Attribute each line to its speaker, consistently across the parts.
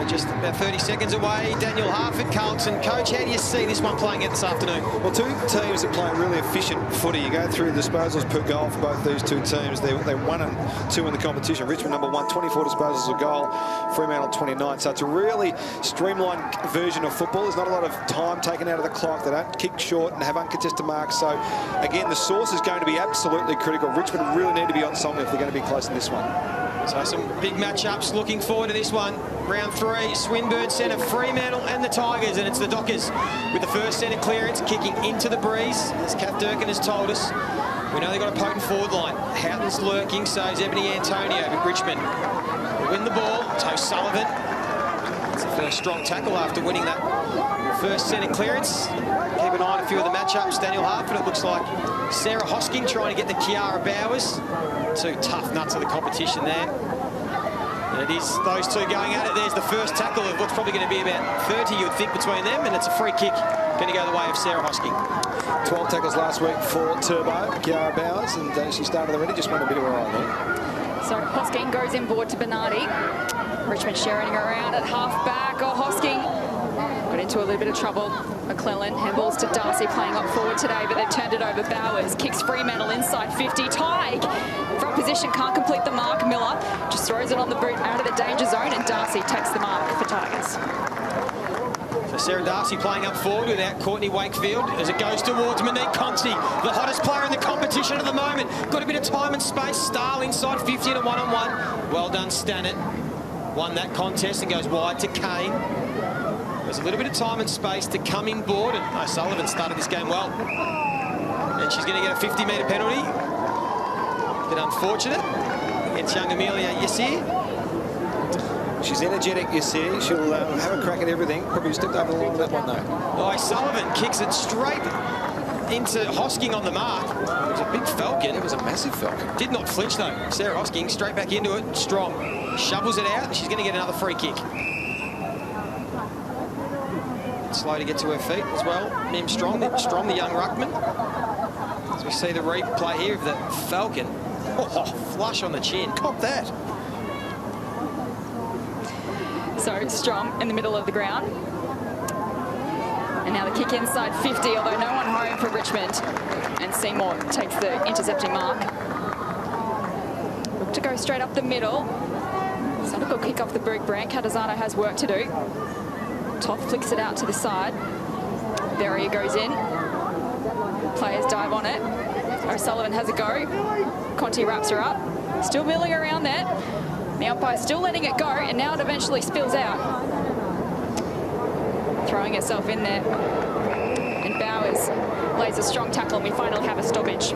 Speaker 1: So just about 30 seconds away. Daniel Harford, Carlton. Coach, how do you see this one playing out this afternoon?
Speaker 2: Well, two teams that play really efficient footy. You go through the disposals per goal for both these two teams. They're 1 and 2 in the competition. Richmond number 1, 24 disposals a goal. Fremantle 29. So it's a really streamlined version of football. There's not a lot of time taken out of the clock. They don't kick short and have uncontested marks. So again, the source is going to be absolutely critical. Richmond really need to be on song if they're going to be close in this one.
Speaker 1: So some big matchups looking forward to this one. Round 3, Swinburne centre, Fremantle and the Tigers, and it's the Dockers with the first centre clearance kicking into the breeze. As Kath Durkin has told us, we know they've got a potent forward line. Houghton's lurking, so is Ebony Antonio with Richmond. They win the ball, Toe Sullivan. It's the first strong tackle after winning that first centre clearance. Keep an eye on a few of the matchups. Daniel Harford, it looks like Sarah Hosking trying to get the Kiara Bowers. Two tough nuts of the competition there. And it is those two going at it. There's the first tackle of what's probably going to be about 30, you would think, between them, and it's a free kick going to go the way of Sarah Hosking.
Speaker 2: 12 tackles last week for Turbo, Kiara Bowers, and she started already, just went a bit of a ride there.
Speaker 3: So Hosking goes inboard to Bernardi. Richmond sharing around at half-back. Oh, Hosking got into a little bit of trouble. McClellan handballs to Darcy, playing up forward today, but they've turned it over. Bowers kicks Fremantle inside 50. Tig, front position, can't complete the mark. Miller just throws it on the boot out of the danger zone, and Darcy takes the mark for Tigers.
Speaker 1: So Sarah Darcy playing up forward without Courtney Wakefield as it goes towards Monique Conti, the hottest player in the competition at the moment. Got a bit of time and space. Stahl inside 50 and a one-on-one. Well done, Stannett. Won that contest and goes wide to Kane. There's a little bit of time and space to come in board, and O'Sullivan started this game well. And she's going to get a 50-metre penalty. A bit unfortunate against young Amelia Yassir.
Speaker 2: She's energetic, Yassir. She'll have a crack at everything. Probably stepped over the line with that one, though.
Speaker 1: O'Sullivan kicks it straight into Hosking on the mark. It was a big falcon.
Speaker 2: It was a massive falcon.
Speaker 1: Did not flinch, though. Sarah Hosking straight back into it, strong. Shovels it out, and she's going to get another free kick. Slow to get to her feet as well. Mim Strong, the young ruckman. As we see the replay here of the falcon. Oh, flush on the chin. Cop that.
Speaker 3: So Strong in the middle of the ground. And now the kick inside 50, although no one home for Richmond. And Seymour takes the intercepting mark. Look to go straight up the middle. Sonic will kick off the break. Catazzano has work to do. Toth flicks it out to the side. Verrier goes in. Players dive on it. O'Sullivan has a go. Conti wraps her up. Still milling around there. The umpire still letting it go, and now it eventually spills out. Throwing herself in there. And Bowers lays a strong tackle, and we finally have a stoppage.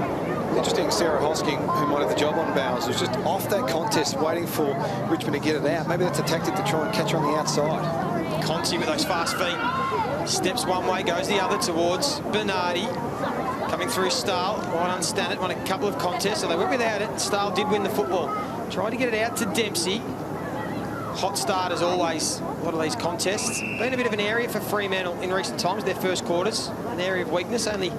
Speaker 2: Interesting, Sarah Hosking, who might have the job on Bowers, was just off that contest waiting for Richmond to get it out. Maybe that's a tactic to try and catch her on the outside.
Speaker 1: Conti with those fast feet. Steps one way, goes the other towards Bernardi. Coming through Stahl. Right on Stannett, won a couple of contests, so they went without it. Stahl did win the football. Tried to get it out to Dempsey. Hot start as always, a lot of these contests. Been a bit of an area for Fremantle in recent times, their first quarters. An area of weakness, only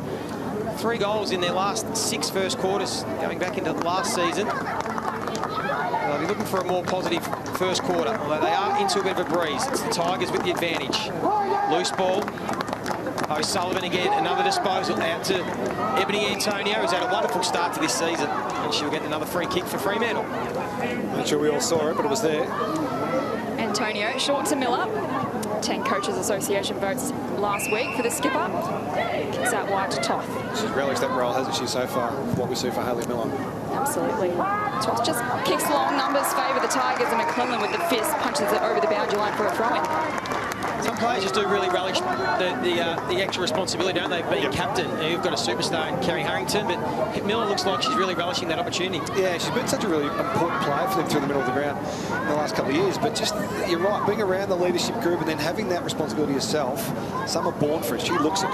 Speaker 1: 3 goals in their last 6 first quarters, going back into last season. They'll be looking for a more positive first quarter, although they are into a bit of a breeze. It's the Tigers with the advantage. Loose ball. O'Sullivan again, another disposal out to Ebony Antonio, who's had a wonderful start to this season. And she'll get another free kick for Fremantle.
Speaker 2: Not sure we all saw it, but it was there.
Speaker 3: Antonio, short to Miller. 10 Coaches Association votes last week for the skipper. Kicks out wide to Toth.
Speaker 2: She's relished that role, hasn't she, so far, what we see for Hayley Miller.
Speaker 3: Absolutely. Toth just kicks long numbers, favour the Tigers, and McClellan with the fist punches it over the boundary line for a throw-in.
Speaker 1: Some players just do really relish the extra responsibility, don't they, being captain? You've got a superstar in Kerry Harrington, but Miller looks like she's really relishing that opportunity.
Speaker 2: Yeah, she's been such a really important player for them through the middle of the ground in the last couple of years. But just, you're right, being around the leadership group and then having that responsibility yourself, some are born for it. She looks it.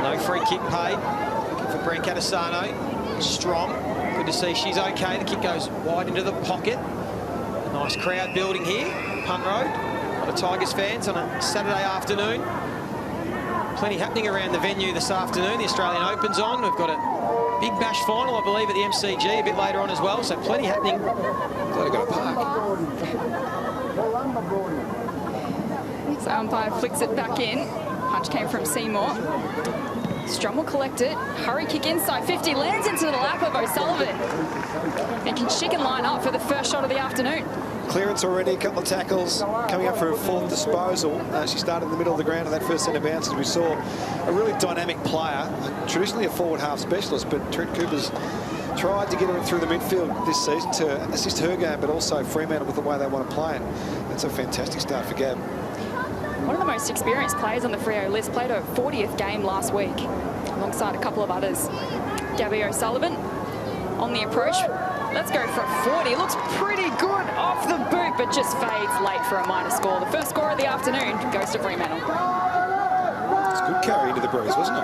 Speaker 1: No free kick paid. Looking for Brent Catassano. Strong. Good to see she's okay. The kick goes wide into the pocket. A nice crowd building here. Punt Road. A lot of Tigers fans on a Saturday afternoon. Plenty happening around the venue this afternoon. The Australian Open's on. We've got a big bash final, I believe, at the MCG a bit later on as well. So plenty happening.
Speaker 2: Glad I got a park.
Speaker 3: So umpire flicks it back in. Punch came from Seymour. Strum will collect it. Hurry kick inside 50. Lands into the lap of O'Sullivan. And she can line up for the first shot of the afternoon.
Speaker 2: Clearance already, a couple of tackles, coming up for a fourth disposal. She started in the middle of the ground in that first set of bounces. We saw a really dynamic player, traditionally a forward half specialist, but Trent Cooper's tried to get her through the midfield this season to assist her game, but also Fremantle with the way they want to play. And that's a fantastic start for Gab.
Speaker 3: One of the most experienced players on the Freo list, played her 40th game last week, alongside a couple of others. Gabby O'Sullivan on the approach. Let's go for a 40. Looks pretty good off the boot, but just fades late for a minor score. The first score of the afternoon goes to Fremantle.
Speaker 2: It's a good carry into the breeze, wasn't it?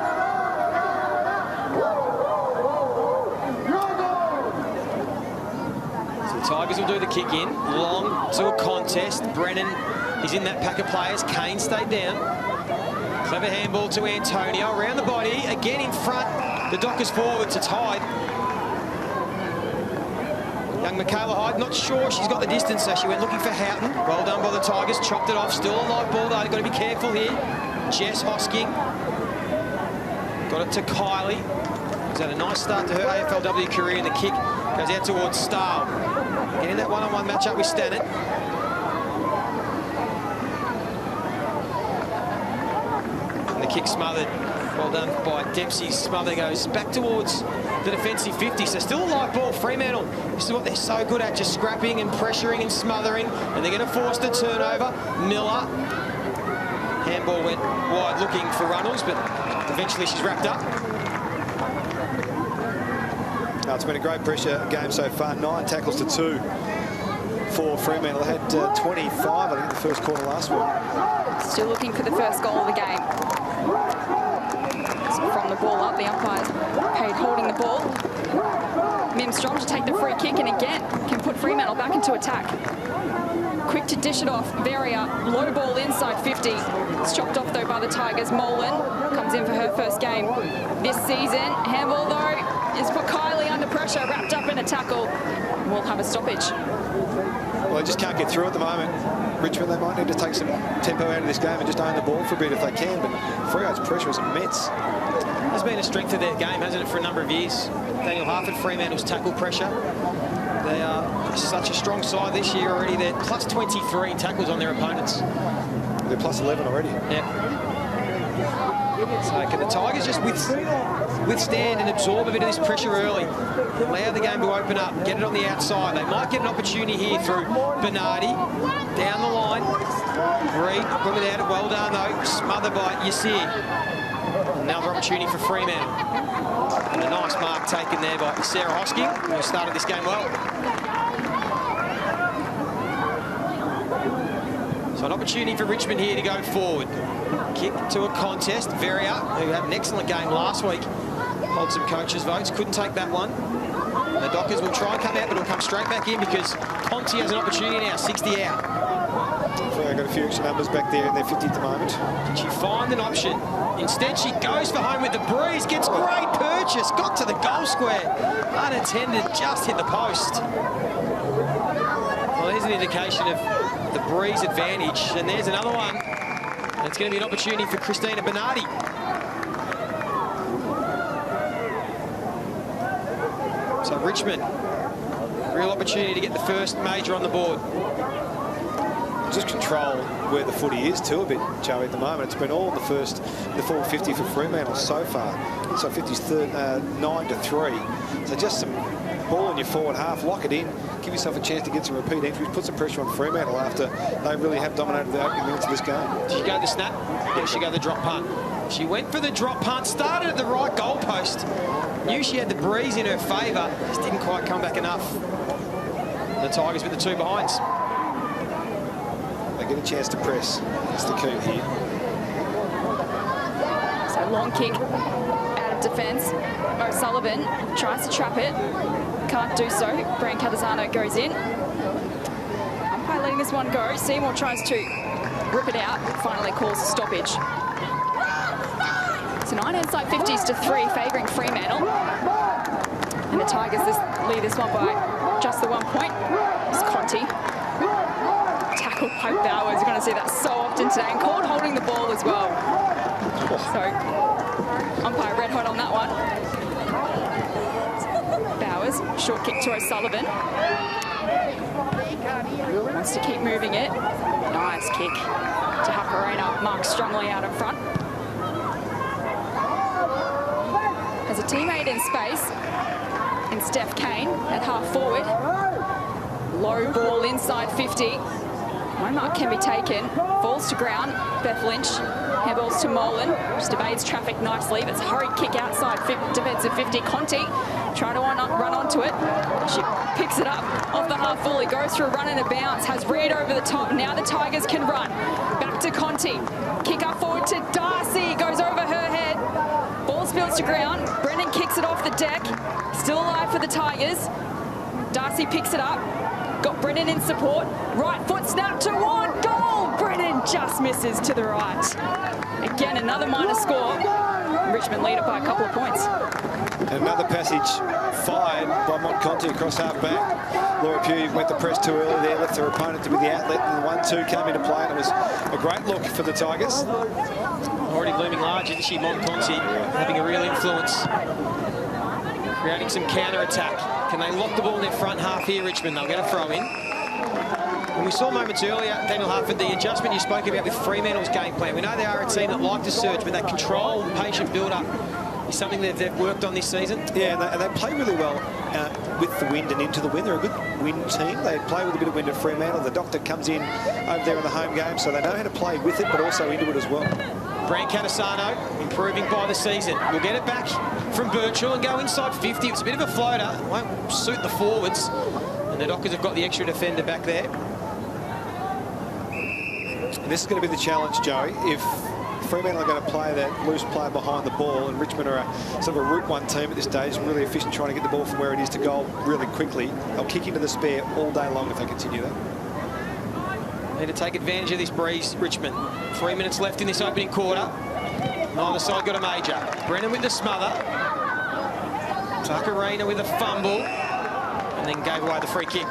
Speaker 1: So the Tigers will do the kick in. Long to a contest. Brennan is in that pack of players. Kane stayed down. Clever handball to Antonio. Around the body. Again in front. The Dockers forward to Tide. Young Michaela Hyde, not sure she's got the distance, so she went looking for Houghton. Well done by the Tigers, chopped it off. Still a light ball, though. Got to be careful here. Jess Hosking. Got it to Kylie. She's had a nice start to her AFLW career, and the kick goes out towards Stahl. Getting that one-on-one matchup with Stannard. And the kick smothered. Well done by Dempsey. Smother goes back towards the defensive 50. So still a light ball. Fremantle, this is what they're so good at, just scrapping and pressuring and smothering. And they're going to force the turnover. Miller. Handball went wide looking for Runnels, but eventually she's wrapped up.
Speaker 2: Oh, it's been a great pressure game so far. 9 tackles to 2 for Fremantle. They had 25, I think, in the first quarter last week.
Speaker 3: Still looking for the first goal of the game. So from the ball up, the umpires paid holding the ball. Mim Strong to take the free kick, and again can put Fremantle back into attack. Quick to dish it off. Veria, low ball inside 50. It's chopped off though by the Tigers. Molan comes in for her first game this season. Handball though is put Kylie under pressure, wrapped up in a tackle. We'll have a stoppage.
Speaker 2: Well, they just can't get through at the moment. Richmond, they might need to take some tempo out of this game and just own the ball for a bit if they can, but Freo's pressure is immense.
Speaker 1: Has been a strength of their game, hasn't it, for a number of years? Daniel Harford, Fremantle's tackle pressure. They are such a strong side this year already. They're plus 23 tackles on their opponents.
Speaker 2: They're plus 11 already.
Speaker 1: Yeah. So can the Tigers just withstand and absorb a bit of this pressure early? Allow the game to open up, get it on the outside. They might get an opportunity here through Bernardi. Down the line. Reed went without it. Well done, though. Smothered by Yassir. Another opportunity for Fremantle. And a nice mark taken there by Sarah Hosking, who started this game well. So an opportunity for Richmond here to go forward. Kick to a contest. Veria, who had an excellent game last week, hold some coaches' votes. Couldn't take that one. The Dockers will try and come out, but it'll come straight back in because Ponti has an opportunity now. 60 out.
Speaker 2: Freo got a few extra numbers back there in their 50 at the moment.
Speaker 1: Can she find an option? Instead, she goes for home with the breeze. Gets great purchase. Got to the goal square. Unattended. Just hit the post. Well, there's an indication of the breeze advantage. And there's another one. And it's going to be an opportunity for Christina Bernardi. So Richmond, real opportunity to get the first major on the board.
Speaker 2: Just control where the footy is too a bit, Joey, at the moment. It's been all in the forward 50 for Fremantle so far. So 50's 9-3. So just some ball in your forward half, lock it in, give yourself a chance to get some repeat entries, put some pressure on Fremantle after they really have dominated the opening minutes of this game.
Speaker 1: Did she go the snap? Yeah, she go the drop punt. She went for the drop punt, started at the right goalpost. Knew she had the breeze in her favour, just didn't quite come back enough. The Tigers with the 2 behinds.
Speaker 2: They get a chance to press. That's the key here.
Speaker 3: So long kick out of defence. O'Sullivan tries to trap it. Can't do so. Brian Catazano goes in. Umpire letting this one go. Seymour tries to rip it out. Finally calls a stoppage. So 9 inside 50s to 3, favouring Fremantle. And the Tigers lead this one by just the 1 point. It's Conti. Tackle tackle by Bowers. You're going to see that so often today, and called holding the ball as well. So, umpire red hot on that one. Bowers, short kick to O'Sullivan. Wants to keep moving it. Nice kick to Huckarena. Mark strongly out in front. Has a teammate in space in Steph Kane at half forward. Low ball inside 50. No mark can be taken. Falls to ground. Beth Lynch. Handballs to Molan. Just evades traffic nicely. That's a hurried kick outside defensive 50. Conti trying to run onto it. She picks it up off the half volley. Goes through a run and a bounce. Has Reed over the top. Now the Tigers can run. Back to Conti. Kick up forward to Darcy. Goes over her head. Ball spills to ground. Brendan kicks it off the deck. Still alive for the Tigers. Darcy picks it up. Got Brennan in support. Right foot snap toward goal. Brennan just misses to the right. Again, another minor score. Richmond lead it by a couple of points.
Speaker 2: Another passage fired by Montconti across half back. Laura Pugh went the press too early there, left her opponent to be the outlet, and the 1-2 came into play, and it was a great look for the Tigers.
Speaker 1: Already looming large, isn't she, Montconti, having a real influence. Creating some counter-attack. Can they lock the ball in their front half here, Richmond? They'll get a throw in. And we saw moments earlier, Daniel Hartford, the adjustment you spoke about with Fremantle's game plan. We know they are a team that like to surge, but that control and patient build-up is something that they've worked on this season.
Speaker 2: Yeah, and they play really well with the wind and into the wind. They're a good wind team. They play with a bit of wind at Fremantle. The doctor comes in over there in the home game, so they know how to play with it, but also into it as well.
Speaker 1: Brand Catasano improving by the season. We'll get it back from Birchall and go inside 50. It's a bit of a floater. Won't suit the forwards. And the Dockers have got the extra defender back there.
Speaker 2: And this is going to be the challenge, Joey. If Fremantle are going to play that loose player behind the ball, and Richmond are sort of a route one team at this stage, really efficient trying to get the ball from where it is to goal really quickly, they'll kick into the spare all day long if they continue that.
Speaker 1: Need to take advantage of this breeze, Richmond. 3 minutes left in this opening quarter. Neither side got a major. Brennan with the smother. Tuckarena with a fumble. And then gave away the free kick.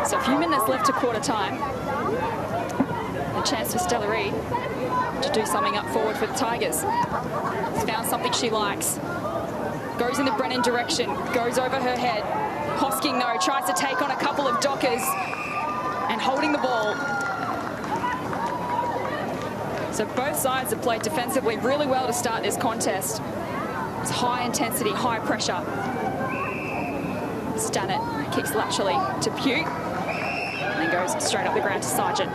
Speaker 3: So a few minutes left to quarter time. A chance for Stella Reid to do something up forward for the Tigers. She's found something she likes. Goes in the Brennan direction. Goes over her head. Hosking, though, tries to take on a couple of Dockers and holding the ball. So both sides have played defensively really well to start this contest. It's high intensity, high pressure. Stannett kicks laterally to Pugh and then goes straight up the ground to Sargent.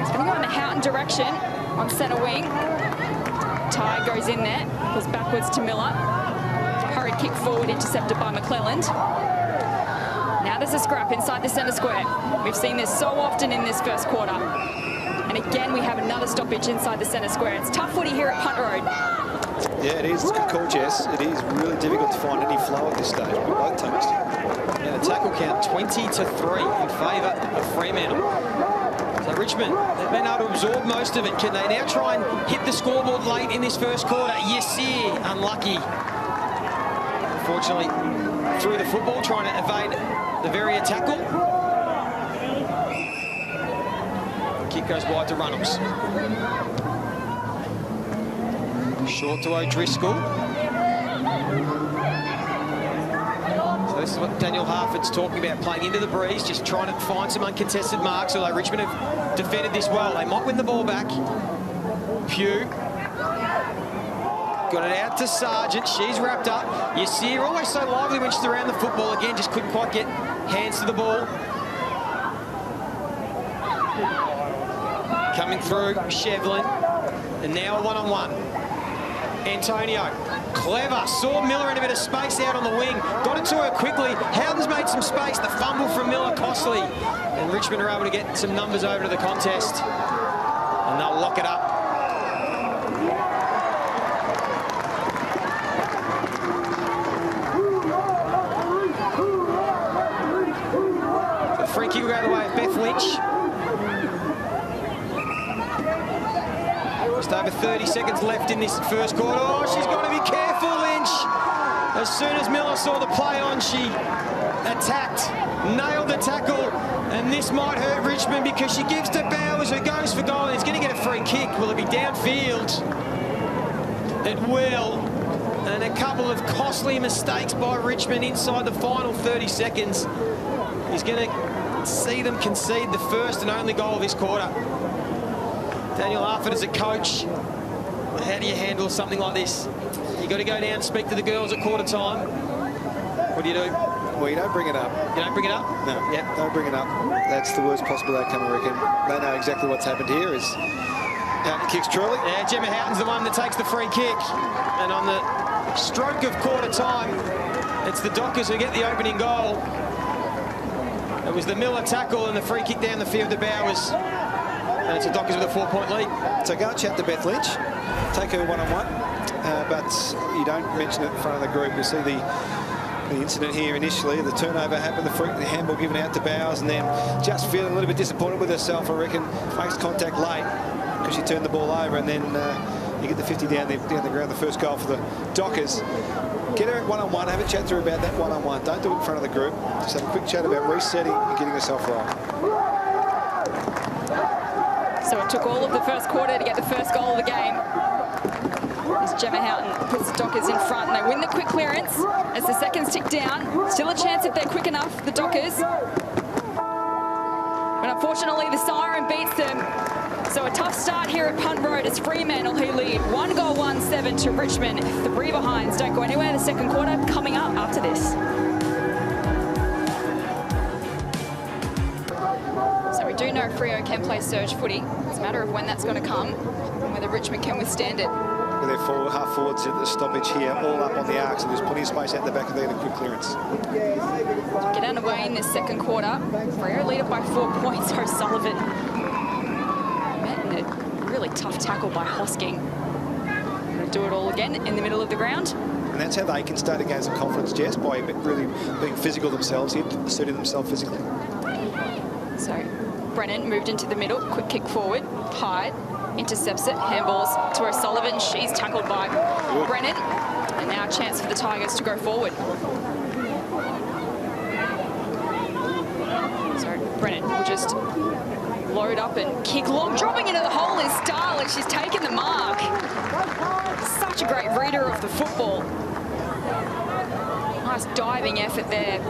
Speaker 3: It's going to go in the Houghton direction on centre wing. Ty goes in there, goes backwards to Miller. Hurried kick forward, intercepted by McClelland. Now there's a scrap inside the centre square. We've seen this so often in this first quarter. And again, we have another stoppage inside the centre square. It's tough footy here at Punt Road.
Speaker 2: Yeah, it is. It's a good call, Jess. It is really difficult to find any flow at this stage with both teams.
Speaker 1: Yeah, the tackle count 20-3 in favour of Fremantle. So Richmond, they've been able to absorb most of it. Can they now try and hit the scoreboard late in this first quarter? Yes, sir. Unlucky. Unfortunately, through the football, trying to evade the very tackle. Kick goes wide to Runnels. Short to O'Driscoll. So this is what Daniel Hartford's talking about, playing into the breeze, just trying to find some uncontested marks, although Richmond have defended this well. They might win the ball back. Pugh. Got it out to Sargent. She's wrapped up. You see her always so lively when she's around the football. Again, just couldn't quite get hands to the ball. Coming through, Shevlin. And now a one-on-one. Antonio, clever. Saw Miller in a bit of space out on the wing. Got it to her quickly. Howden's made some space. The fumble from Miller, costly. And Richmond are able to get some numbers over to the contest. And they'll lock it up. Free kick will go the way of Beth Lynch. Just over 30 seconds left in this first quarter. Oh, she's got to be careful, Lynch. As soon as Miller saw the play on, she attacked, nailed the tackle, and this might hurt Richmond because she gives to Bowers, who goes for goal, and he's going to get a free kick. Will it be downfield? It will. And a couple of costly mistakes by Richmond inside the final 30 seconds. He's going to see them concede the first and only goal of this quarter. Daniel Arford as a coach, how do you handle something like this? You got to go down and speak to the girls at quarter time. What do you do?
Speaker 2: Well, you don't bring it up.
Speaker 1: You don't bring it up?
Speaker 2: No,
Speaker 1: yeah.
Speaker 2: Don't bring it up. That's the worst possible outcome, I reckon. They know exactly what's happened here. Is Houghton kicks truly.
Speaker 1: Yeah, Gemma Houghton's the one that takes the free kick. And on the stroke of quarter time, it's the Dockers who get the opening goal. It was the Miller tackle and the free kick down the field to Bowers. And it's the Dockers with a 4-point lead.
Speaker 2: So go and chat to Beth Lynch. Take her one-on-one. But you don't mention it in front of the group. You see the incident here initially. The turnover happened, the handball given out to Bowers, and then just feeling a little bit disappointed with herself, I reckon. Makes contact late because she turned the ball over, and then you get the 50 down the ground, the first goal for the Dockers. Get her at one-on-one, have a chat to her about that one-on-one. Don't do it in front of the group. Just have a quick chat about resetting and getting herself right.
Speaker 3: So it took all of the first quarter to get the first goal of the game. As Gemma Houghton puts the Dockers in front, and they win the quick clearance as the seconds tick down. Still a chance if they're quick enough, the Dockers. But unfortunately, the siren beats them. So a tough start here at Punt Road as Fremantle, who lead 1 goal 1-7 to Richmond. 3 behinds. Don't go anywhere. The second quarter coming up after this. So we do know Freo can play surge footy. It's a matter of when that's going to come and whether Richmond can withstand it.
Speaker 2: With their half forwards at the stoppage here, all up on the arc, so there's plenty of space out the back of there in a quick clearance.
Speaker 3: Get underway in this second quarter. Freo lead it by 4 points. O'Sullivan met in a really tough tackle by Hosking. Going to do it all again in the middle of the ground.
Speaker 2: And that's how they can start to gain some confidence, Jess, by really being physical themselves here, asserting themselves physically. So Brennan moved into the middle, quick kick forward, Hyde intercepts it, handballs to O'Sullivan. She's tackled by Brennan. And now a chance for the Tigers to go forward. So Brennan will just load up and kick long. Dropping into the hole is Stahl, and she's taken the mark. Such a great reader of the football. Nice diving effort there.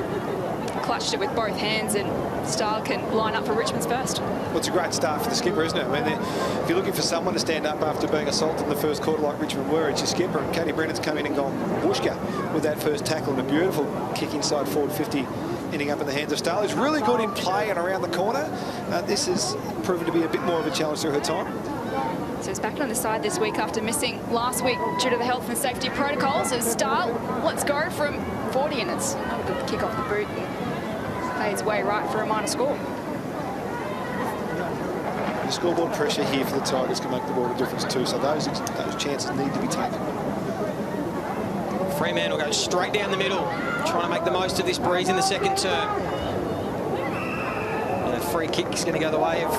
Speaker 2: Clutched it with both hands, and Stahl can line up for Richmond's first. Well, it's a great start for the skipper, isn't it? I mean, if you're looking for someone to stand up after being assaulted in the first quarter like Richmond were, it's your skipper. And Katie Brennan's come in and gone whooshka with that first tackle, and a beautiful kick inside forward 50, ending up in the hands of Stahl. He's really good in play and around the corner. This has proven to be a bit more of a challenge through her time.
Speaker 3: So he's back on the side this week after missing last week due to the health and safety protocols. As Stahl lets go from 40, and it's not a good kick off the boot. His way right for a minor score.
Speaker 2: The scoreboard pressure here for the Tigers can make the world a difference too, so those chances need to be taken.
Speaker 1: Fremantle goes straight down the middle, trying to make the most of this breeze in the second term. And a free kick is going to go the way of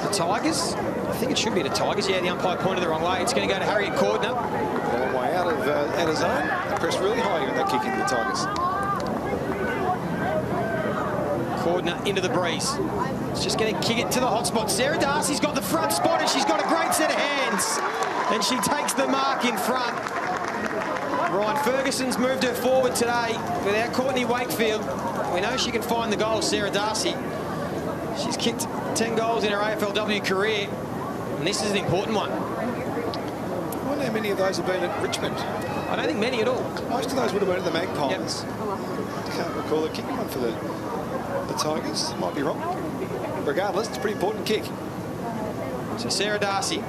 Speaker 1: the Tigers. I think it should be the Tigers. Yeah, the umpire pointed the wrong way. It's going to go to Harriet Cordner.
Speaker 2: A long way out of zone. They pressed really high in that kick into the Tigers.
Speaker 1: Cordner into the breeze. It's just going to kick it to the hot spot. Sarah Darcy's got the front spot, and she's got a great set of hands. And she takes the mark in front. Ryan Ferguson's moved her forward today without Courtney Wakefield. We know she can find the goal, Sarah Darcy. She's kicked 10 goals in her AFLW career, and this is an important one.
Speaker 2: I wonder how many of those have been at Richmond.
Speaker 1: I don't think many at all.
Speaker 2: Most of those would have been at the Magpies.
Speaker 1: Yep.
Speaker 2: Can't recall a kicking one for the Tigers. Might be wrong. Regardless, it's a pretty important kick.
Speaker 1: So Sarah Darcy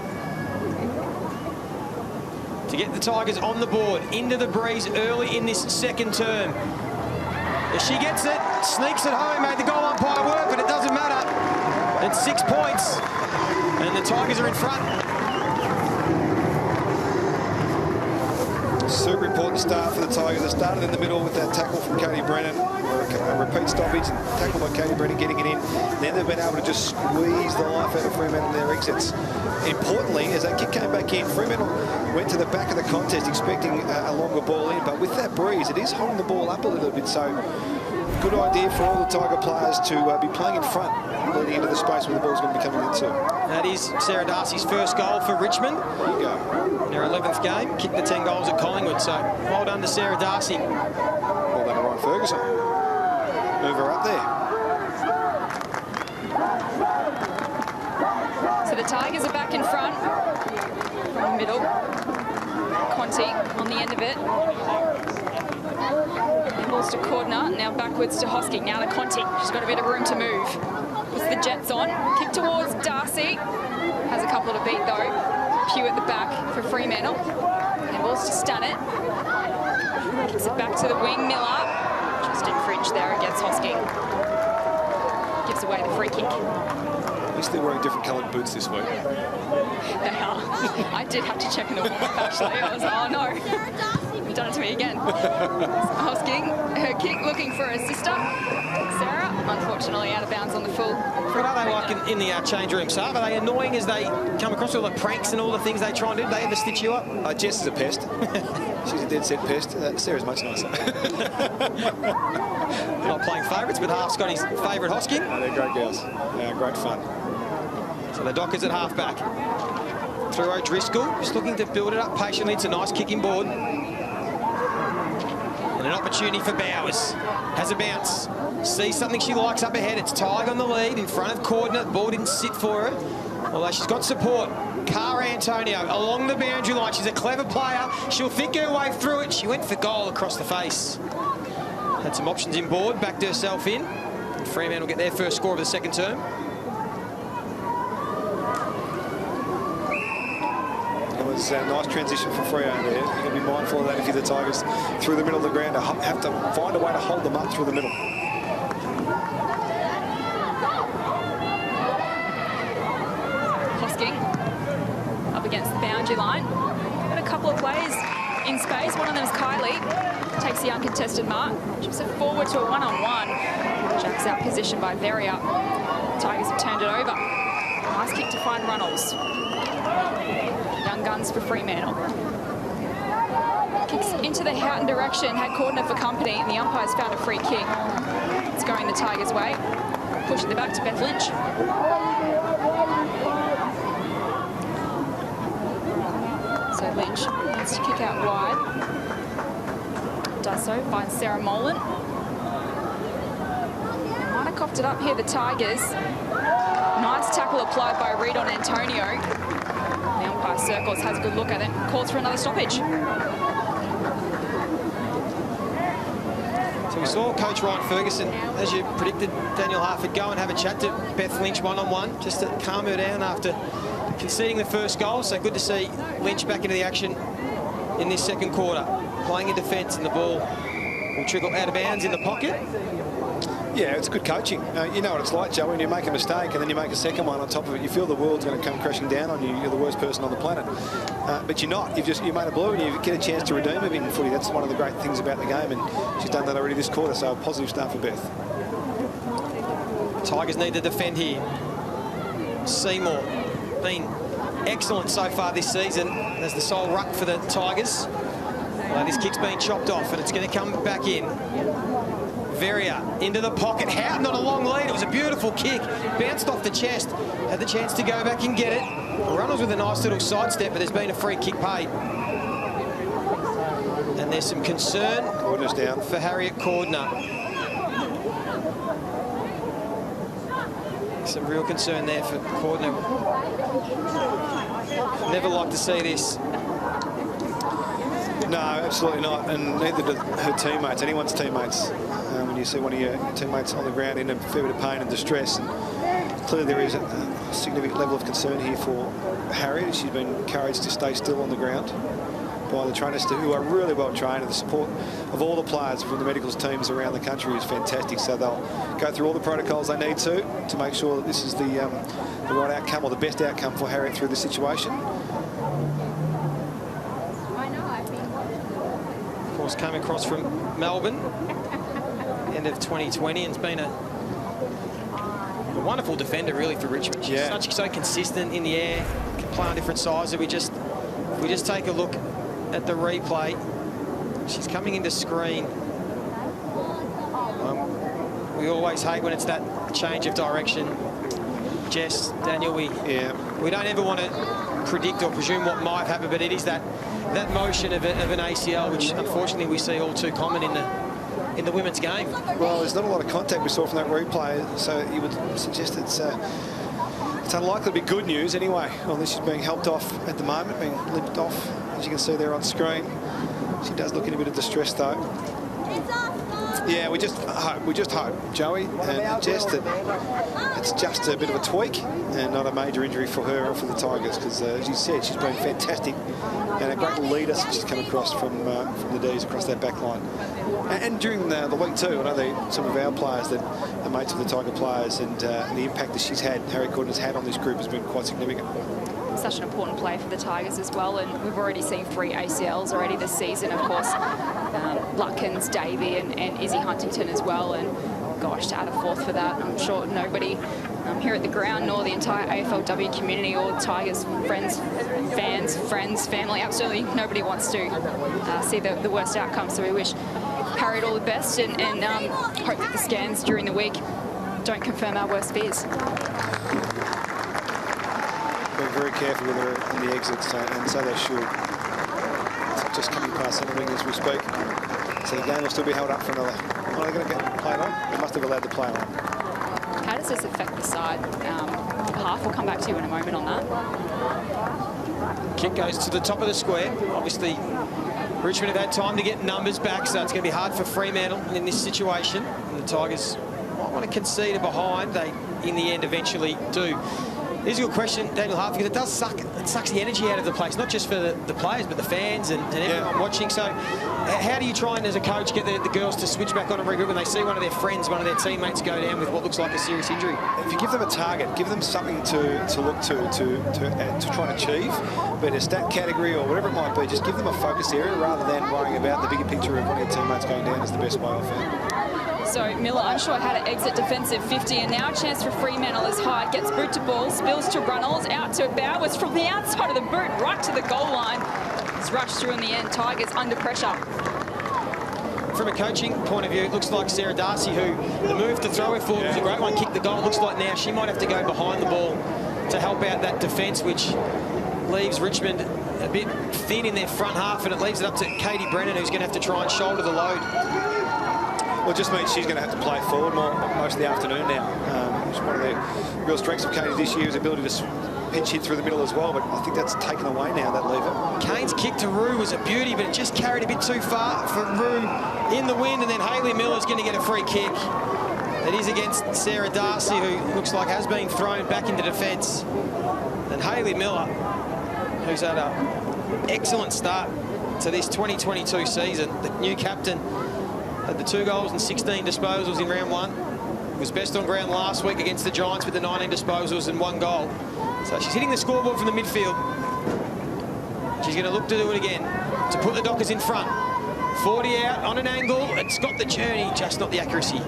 Speaker 1: to get the Tigers on the board, into the breeze early in this second term. If she gets it, sneaks it home, made the goal umpire work, but it doesn't matter. It's 6 points, and the Tigers are in front.
Speaker 2: Super important start for the Tigers. They started in the middle with that tackle from Katie Brennan. A repeat stoppage and tackled by Katie Brennan, getting it in. Then they've been able to just squeeze the life out of Fremantle in their exits. Importantly, as that kick came back in, Fremantle went to the back of the contest expecting a longer ball in, but with that breeze, it is holding the ball up a little bit, so good idea for all the Tiger players to be playing in front, leading into the space where the ball's going to be coming into.
Speaker 1: That is Sarah Darcy's first goal for Richmond.
Speaker 2: There you go.
Speaker 1: In her 11th game, kicked the 10 goals at Collingwood, so well done to Sarah Darcy.
Speaker 2: Well done to Ryan Ferguson. Move her up there.
Speaker 3: So the Tigers are back in front from the middle. Conti on the end of it. Balls to Cordner, now backwards to Hosking, now to Conti. She's got a bit of room to move. Puts the Jets on, kick towards Darcy. Has a couple to beat though. Pugh at the back for Fremantle. And balls to stun it. Kicks it back to the wing, Miller. Just infringed there against Hosking. Gives away the free kick.
Speaker 2: At least they're wearing different coloured boots this week.
Speaker 3: They are. I did have to check in the warm-up actually. I was like, oh no. You've done it to me again. Hosking, her kick looking for her sister. Sarah, unfortunately out of bounds on the full.
Speaker 1: What are they like in the change room, Sav? Are they annoying as they come across all the pranks and all the things they try and do? Do they ever stitch you up?
Speaker 2: Jess is a pest. She's a dead set pest. Sarah's much nicer.
Speaker 1: Not playing favourites, but half Scotty's favourite Hosking.
Speaker 2: No, they're great girls. Great fun.
Speaker 1: So the Dockers at half-back. Through O'Driscoll, just looking to build it up patiently. It's a nice kicking board. And an opportunity for Bowers. Has a bounce. Sees something she likes up ahead. It's Tig on the lead in front of Cordner. The ball didn't sit for her. Although she's got support. Cara Antonio along the boundary line. She's a clever player. She'll think her way through it. She went for goal across the face. Had some options in board. Backed herself in. And Fremantle get their first score of the second term.
Speaker 2: It was a nice transition for Freo there. You've got to be mindful of that if you're the Tigers. Through the middle of the ground, have to find a way to hold them up through the middle.
Speaker 3: Hosking up against the boundary line. Got a couple of players in space. One of them is Kylie. Takes the uncontested mark. Chips it forward to a one-on-one. Jacks out position by Veria. Tigers have turned it over. Nice kick to find Runnels. Young guns for Fremantle. Kicks into the Houghton direction. Had Cordner for company. And the umpire's found a free kick. It's going the Tigers' way. Pushing it back to Beth Lynch. So Lynch needs to kick out wide. Does so, finds Sarah Molan. Might have coughed it up here, the Tigers. Nice tackle applied by Reid on Antonio. The umpire circles, has a good look at it, calls for another stoppage.
Speaker 1: So we saw Coach Ryan Ferguson, as you predicted, Daniel Harford, go and have a chat to Beth Lynch one-on-one, just to calm her down after conceding the first goal. So good to see Lynch back into the action in this second quarter, playing in defence, and the ball will trickle out of bounds in the pocket.
Speaker 2: Yeah, it's good coaching. You know what it's like, Joe, when you make a mistake and then you make a second one on top of it, you feel the world's going to come crashing down on you. You're the worst person on the planet. But you're not. You made a blue and you get a chance to redeem it in footy. That's one of the great things about the game, and she's done that already this quarter, so a positive start for Beth.
Speaker 1: Tigers need to defend here. Seymour been excellent so far this season as the sole ruck for the Tigers. Well, this kick's been chopped off and it's going to come back in. Veria into the pocket. Houghton on a long lead. It was a beautiful kick. Bounced off the chest. Had the chance to go back and get it. Runnels with a nice little sidestep, but there's been a free kick paid. And there's some concern
Speaker 2: down
Speaker 1: for Harriet Cordner. Some real concern there for Cordner. Never like to see this.
Speaker 2: No, absolutely not, and neither do her teammates, anyone's teammates. When you see one of your teammates on the ground in a fair bit of pain and distress, and clearly there is a significant level of concern here for Harriet. She's been encouraged to stay still on the ground by the trainers, who are really well trained, and the support of all the players from the medicals teams around the country is fantastic. So they'll go through all the protocols they need to make sure that this is the right outcome, or the best outcome for Harriet through this situation.
Speaker 1: Of course, came across from Melbourne. end of 2020 and has been a wonderful defender, really, for Richmond. She's so consistent in the air, can play on different sides. If we just take a look at the replay, she's coming into screen. We always hate when it's that change of direction. Jess, Daniel, we don't ever want to predict or presume what might happen, but it is that motion of an ACL, which unfortunately we see all too common in the women's game.
Speaker 2: Well, there's not a lot of contact we saw from that replay, so you would suggest it's unlikely to be good news anyway. Unless she's being helped off at the moment, being limped off, as you can see there on screen. She does look in a bit of distress though. Yeah, we just hope, Joey and Jess, that it's just a bit of a tweak and not a major injury for her or for the Tigers, because as you said, she's been fantastic and a great leader since she's come across from the D's across that back line. And during the week too, I know some of our players that are mates with the Tiger players, and the impact that she's had, Harry Corden has had on this group has been quite significant.
Speaker 3: Such an important play for the Tigers as well, and we've already seen 3 ACLs already this season, of course. Lutkins, Davey and Izzy Huntington as well, and gosh, to add a 4th for that, I'm sure nobody here at the ground, nor the entire AFLW community or Tigers friends, family, absolutely nobody wants to see the worst outcome. So we wish Harriet all the best and hope that the scans during the week don't confirm our worst fears.
Speaker 2: Being very careful with her in the exits, and so they should. It's just coming past centre wing as we speak. So the game will still be held up for another. Are they going to get played on? They must have allowed the play on.
Speaker 3: How does this affect the side? Half, we'll come back to you in a moment on that.
Speaker 1: Kick goes to the top of the square. Obviously, Richmond have had time to get numbers back, so it's going to be hard for Fremantle in this situation. And the Tigers might want to concede a behind. They, in the end, eventually do. Here's a good question, Daniel Hart, because it does suck. It sucks the energy out of the place, not just for the players, but the fans and everyone watching. So how do you try and, as a coach, get the girls to switch back on and regroup when they see one of their friends, one of their teammates go down with what looks like a serious injury?
Speaker 2: If you give them a target, give them something to look to try and achieve, but a stat category or whatever it might be, just give them a focus area rather than worrying about the bigger picture of one of your teammates going down is the best way I found.
Speaker 3: So Miller unsure how to exit defensive 50, and now a chance for Fremantle as Hyde gets boot to ball, spills to Runnels, out to Bowers from the outside of the boot, right to the goal line. It's rushed through in the end. Tigers under pressure.
Speaker 1: From a coaching point of view, it looks like Sarah Darcy, who the move to throw her forward was a great one, kicked the goal. Looks like now she might have to go behind the ball to help out that defence, which leaves Richmond a bit thin in their front half, and it leaves it up to Katie Brennan, who's going to have to try and shoulder the load.
Speaker 2: Well, it just means she's going to have to play forward most of the afternoon now. It's one of the real strengths of Katie this year, is ability to pinch hit through the middle as well, but I think that's taken away now, that lever.
Speaker 1: Kane's kick to Rue was a beauty, but it just carried a bit too far for Rue in the wind, and then Hayley Miller's going to get a free kick. It is against Sarah Darcy, who looks like has been thrown back into defence. And Hayley Miller, who's had an excellent start to this 2022 season, the new captain, had the 2 goals and 16 disposals in round 1. Was best on ground last week against the Giants with the 19 disposals and 1 goal. So she's hitting the scoreboard from the midfield. She's going to look to do it again, to put the Dockers in front. 40 out on an angle. It's got the journey, just not the accuracy.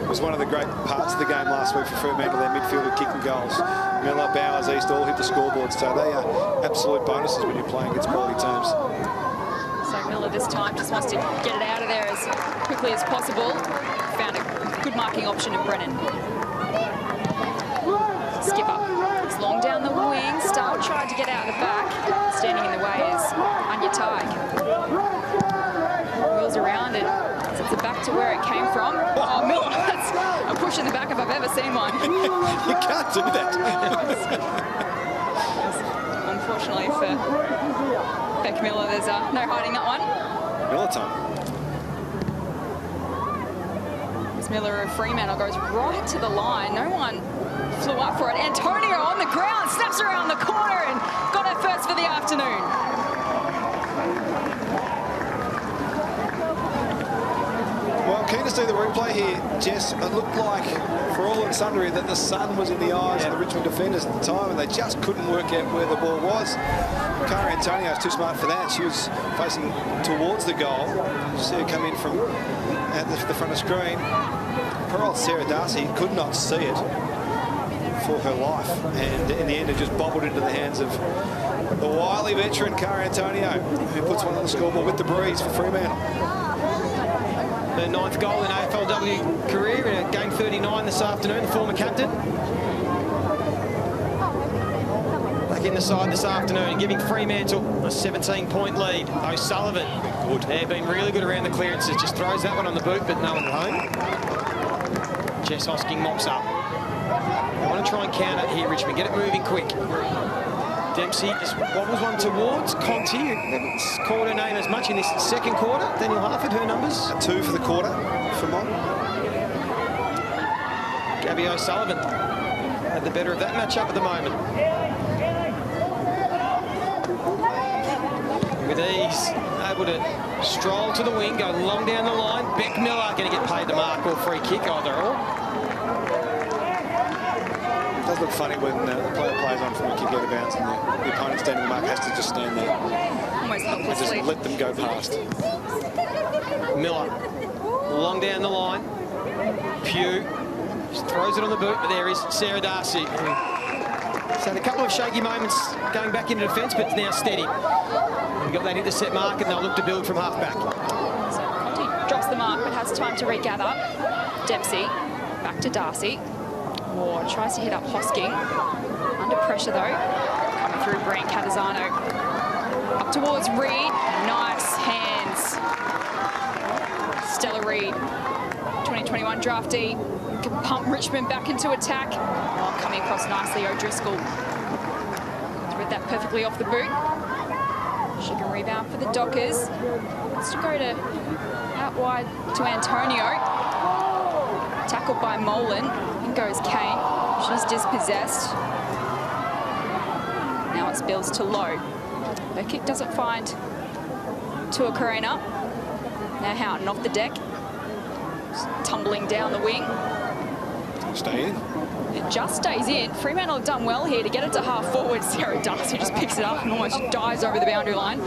Speaker 2: It was one of the great parts of the game last week for Fremantle, their midfielder kicking goals. Miller, Bowers, East all hit the scoreboard, so they are absolute bonuses when you're playing against quality teams.
Speaker 3: So Miller this time just wants to get it out of there as quickly as possible. Found a good marking option in Brennan. Skip up. It's long down the wing. Stahl tried to get out the back. Standing in the way is Anya Tighe. Wheels around and sets it back to where it came from. Oh, Miller, that's a push in the back if I've ever seen one.
Speaker 2: You can't do that.
Speaker 3: Unfortunately for Beck Miller, there's no hiding that one.
Speaker 2: Miller time.
Speaker 3: As Miller of Fremantle goes right to the line. No one flew up for it. Antonio on the ground, snaps around the corner and got her first for the afternoon.
Speaker 2: Well, Keen to see the replay here, Jess. It looked like, for all and sundry, that the sun was in the eyes of the Richmond defenders at the time, and they just couldn't work out where the ball was. Cara Antonio's too smart for that. She was facing towards the goal. You see her come in from at the front of the screen. Poor old Sarah Darcy could not see it for her life, and in the end it just bobbled into the hands of the wily veteran Cara Antonio, who puts one on the scoreboard with the breeze for Fremantle.
Speaker 1: Her 9th goal in AFLW career in game 39 this afternoon, the former captain. Back in the side this afternoon, giving Fremantle a 17-point lead. O'Sullivan, they've been really good around the clearances, just throws that one on the boot, but no one at home. Jess Hosking mops up. They want to try and counter here, Richmond, get it moving quick. Dempsey just wobbles one towards Conti, who haven't called her name as much in this second quarter. Daniel Harford, her numbers.
Speaker 2: A 2 for the quarter for Mon.
Speaker 1: Gabby O'Sullivan had the better of that matchup at the moment. With ease, able to stroll to the wing, go long down the line. Beck Miller going to get paid the mark or free kick either or.
Speaker 2: It does look funny when the player plays on from a kick out of bounds and the opponent standing mark has to just stand there.
Speaker 3: Almost helplessly.
Speaker 2: Just let them go past.
Speaker 1: Miller, long down the line. Pugh just throws it on the boot, but there is Sarah Darcy. She's had a couple of shaky moments going back into defence, but now steady. We've got that intercept mark, and they'll look to build from half-back.
Speaker 3: So Conti drops the mark, but has time to regather. Dempsey, back to Darcy. Ward tries to hit up Hosking. Under pressure, though. Coming through Brent Catazano. Up towards Reid. Nice hands. Stella Reid, 2021 draftee, can pump Richmond back into attack. Oh, coming across nicely, O'Driscoll. Read that perfectly off the boot. She can rebound for the Dockers. Wants to go to out wide to Antonio. Tackled by Molan. In goes Kane. She's dispossessed. Now it's Bills to Lowe. Her kick doesn't find Tua Karena. Now Houghton off the deck. Just tumbling down the wing.
Speaker 2: Stay in.
Speaker 3: It just stays in. Fremantle have done well here to get it to half forward. Sarah Darcy just picks it up and almost dives over the boundary line.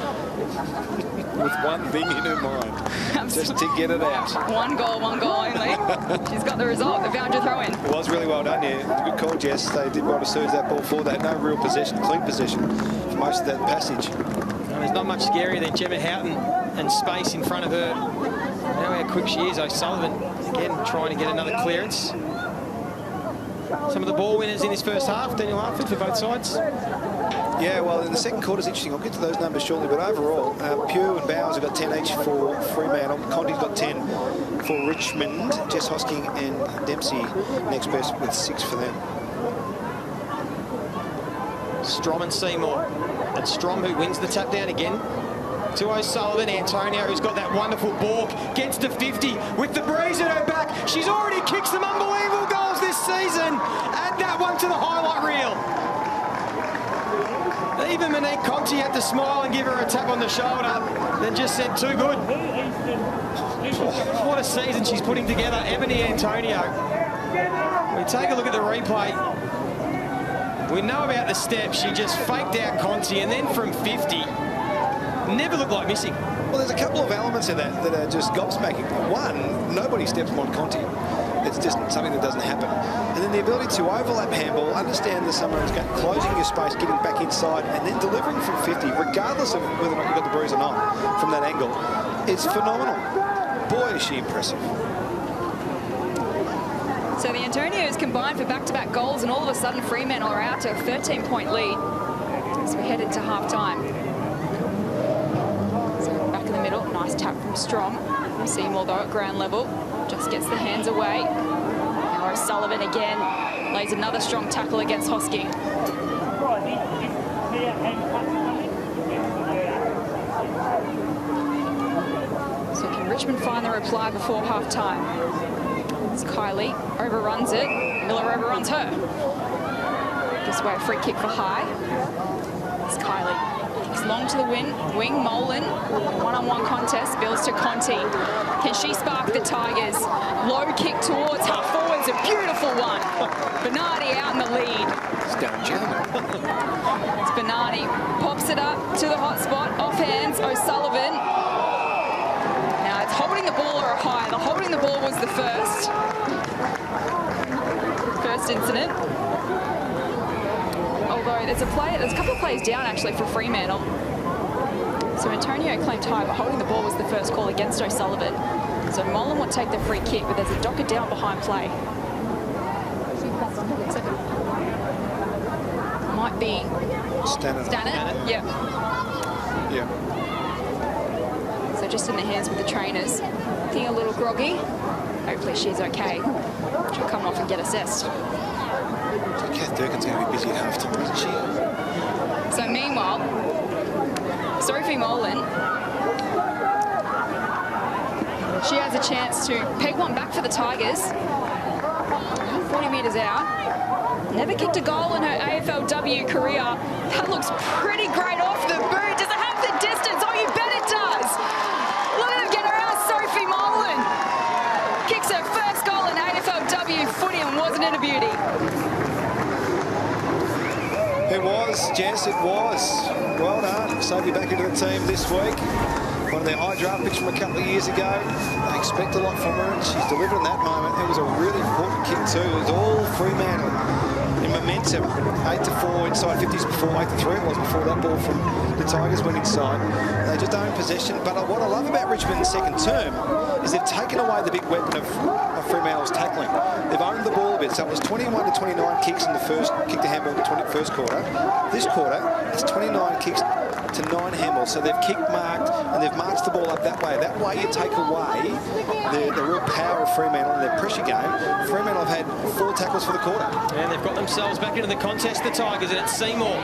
Speaker 2: With one thing in her mind, just to get it out.
Speaker 3: One goal only. She's got the result, the boundary throw-in.
Speaker 2: It was really well done, yeah. Good call, Jess. They did well to surge that ball forward. They had no real possession, clean possession for most of that passage.
Speaker 1: No, there's not much scarier than Gemma Houghton and space in front of her. Now how quick she is. O'Sullivan, again, trying to get another clearance. Some of the ball winners in this first half, Daniel Harford for both sides.
Speaker 2: Yeah, well, in the second quarter is interesting. I'll get to those numbers shortly, but overall, Pugh and Bowers have got 10 each for Fremantle. Conti's got 10 for Richmond. Jess Hosking and Dempsey next best with 6 for them.
Speaker 1: Strom and Seymour. And Strom, who wins the tap down again. To O'Sullivan. Antonio, who's got that wonderful balk, gets to 50 with the breeze at her back. She's already kicked some unbelievable goals this season. Add that one to the highlight reel. Even Monique Conti had to smile and give her a tap on the shoulder, then just said, too good. What a season she's putting together, Ebony Antonio. We take a look at the replay. We know about the step. She just faked out Conti, and then from 50, never looked like missing.
Speaker 2: Well, there's a couple of elements of that that are just gobsmacking. One, nobody steps on Conti. It's just something that doesn't happen. And then the ability to overlap handball, understand that someone's closing your space, getting back inside, and then delivering from 50, regardless of whether or not you've got the breeze or not, from that angle, it's phenomenal. Boy, is she impressive.
Speaker 3: So the Antonios combined for back-to-back goals, and all of a sudden Fremantle are out to a 13-point lead as we head into half-time. So back in the middle, nice tap from Strom. Seymour, though, at ground level, just gets the hands away. Now O'Sullivan again lays another strong tackle against Hosking. So can Richmond find the reply before half-time? It's Kylie, overruns it. Miller overruns her. This way, a free kick for High. It's Kylie Kicks long to the wing. Molan, one-on-one contest, builds to Conti. Can she spark the Tigers? Low kick towards half forwards, a beautiful one. Bernardi out in the lead.
Speaker 2: It's down German.
Speaker 3: It's Bernardi. Pops it up to the hot spot. Off hands, O'Sullivan. Now it's holding the ball or a high. The holding the ball was the first incident. Although there's a couple of plays down actually for Fremantle. So Antonio claimed high, but holding the ball was the first call against O'Sullivan. So Molan will take the free kick, but there's a docker down behind play. Might be
Speaker 2: Stannard.
Speaker 3: Yep.
Speaker 2: Yeah.
Speaker 3: So just in the hands with the trainers. Looking a little groggy. Hopefully she's okay. She'll come off and get assessed.
Speaker 2: Kath Durkin's going to be busy at half-time, isn't she?
Speaker 3: So meanwhile, Sophie Molan, she has a chance to peg one back for the Tigers. 40 metres out. Never kicked a goal in her AFLW career. That looks pretty great off the boot. Does it have the distance? Oh, you bet it does. Look at them get her out, Sophie Molan. Kicks her first goal in AFLW footy and wasn't it a beauty?
Speaker 2: It was, Jess, it was. Well done. Sophie back into the team this week. One of their high draft picks from a couple of years ago. They expect a lot from her, and she's delivered in that moment. It was a really important kick too. It was all Fremantle in momentum. 8-4 inside 50s before, 8-3 it was before that ball from the Tigers went inside. They just own possession. But what I love about Richmond's second term is they've taken away the big weapon of Fremantle's tackling. They've owned the ball a bit. So it was 21-29 kicks in the first, kick to handball in the first quarter. This quarter, it's 29 kicks to 9 handballs. So they've kick marked and they've marched the ball up that way. That way you take away the real power of Fremantle in their pressure game. Fremantle have had 4 tackles for the quarter.
Speaker 1: And they've got themselves back into the contest, the Tigers, and it's Seymour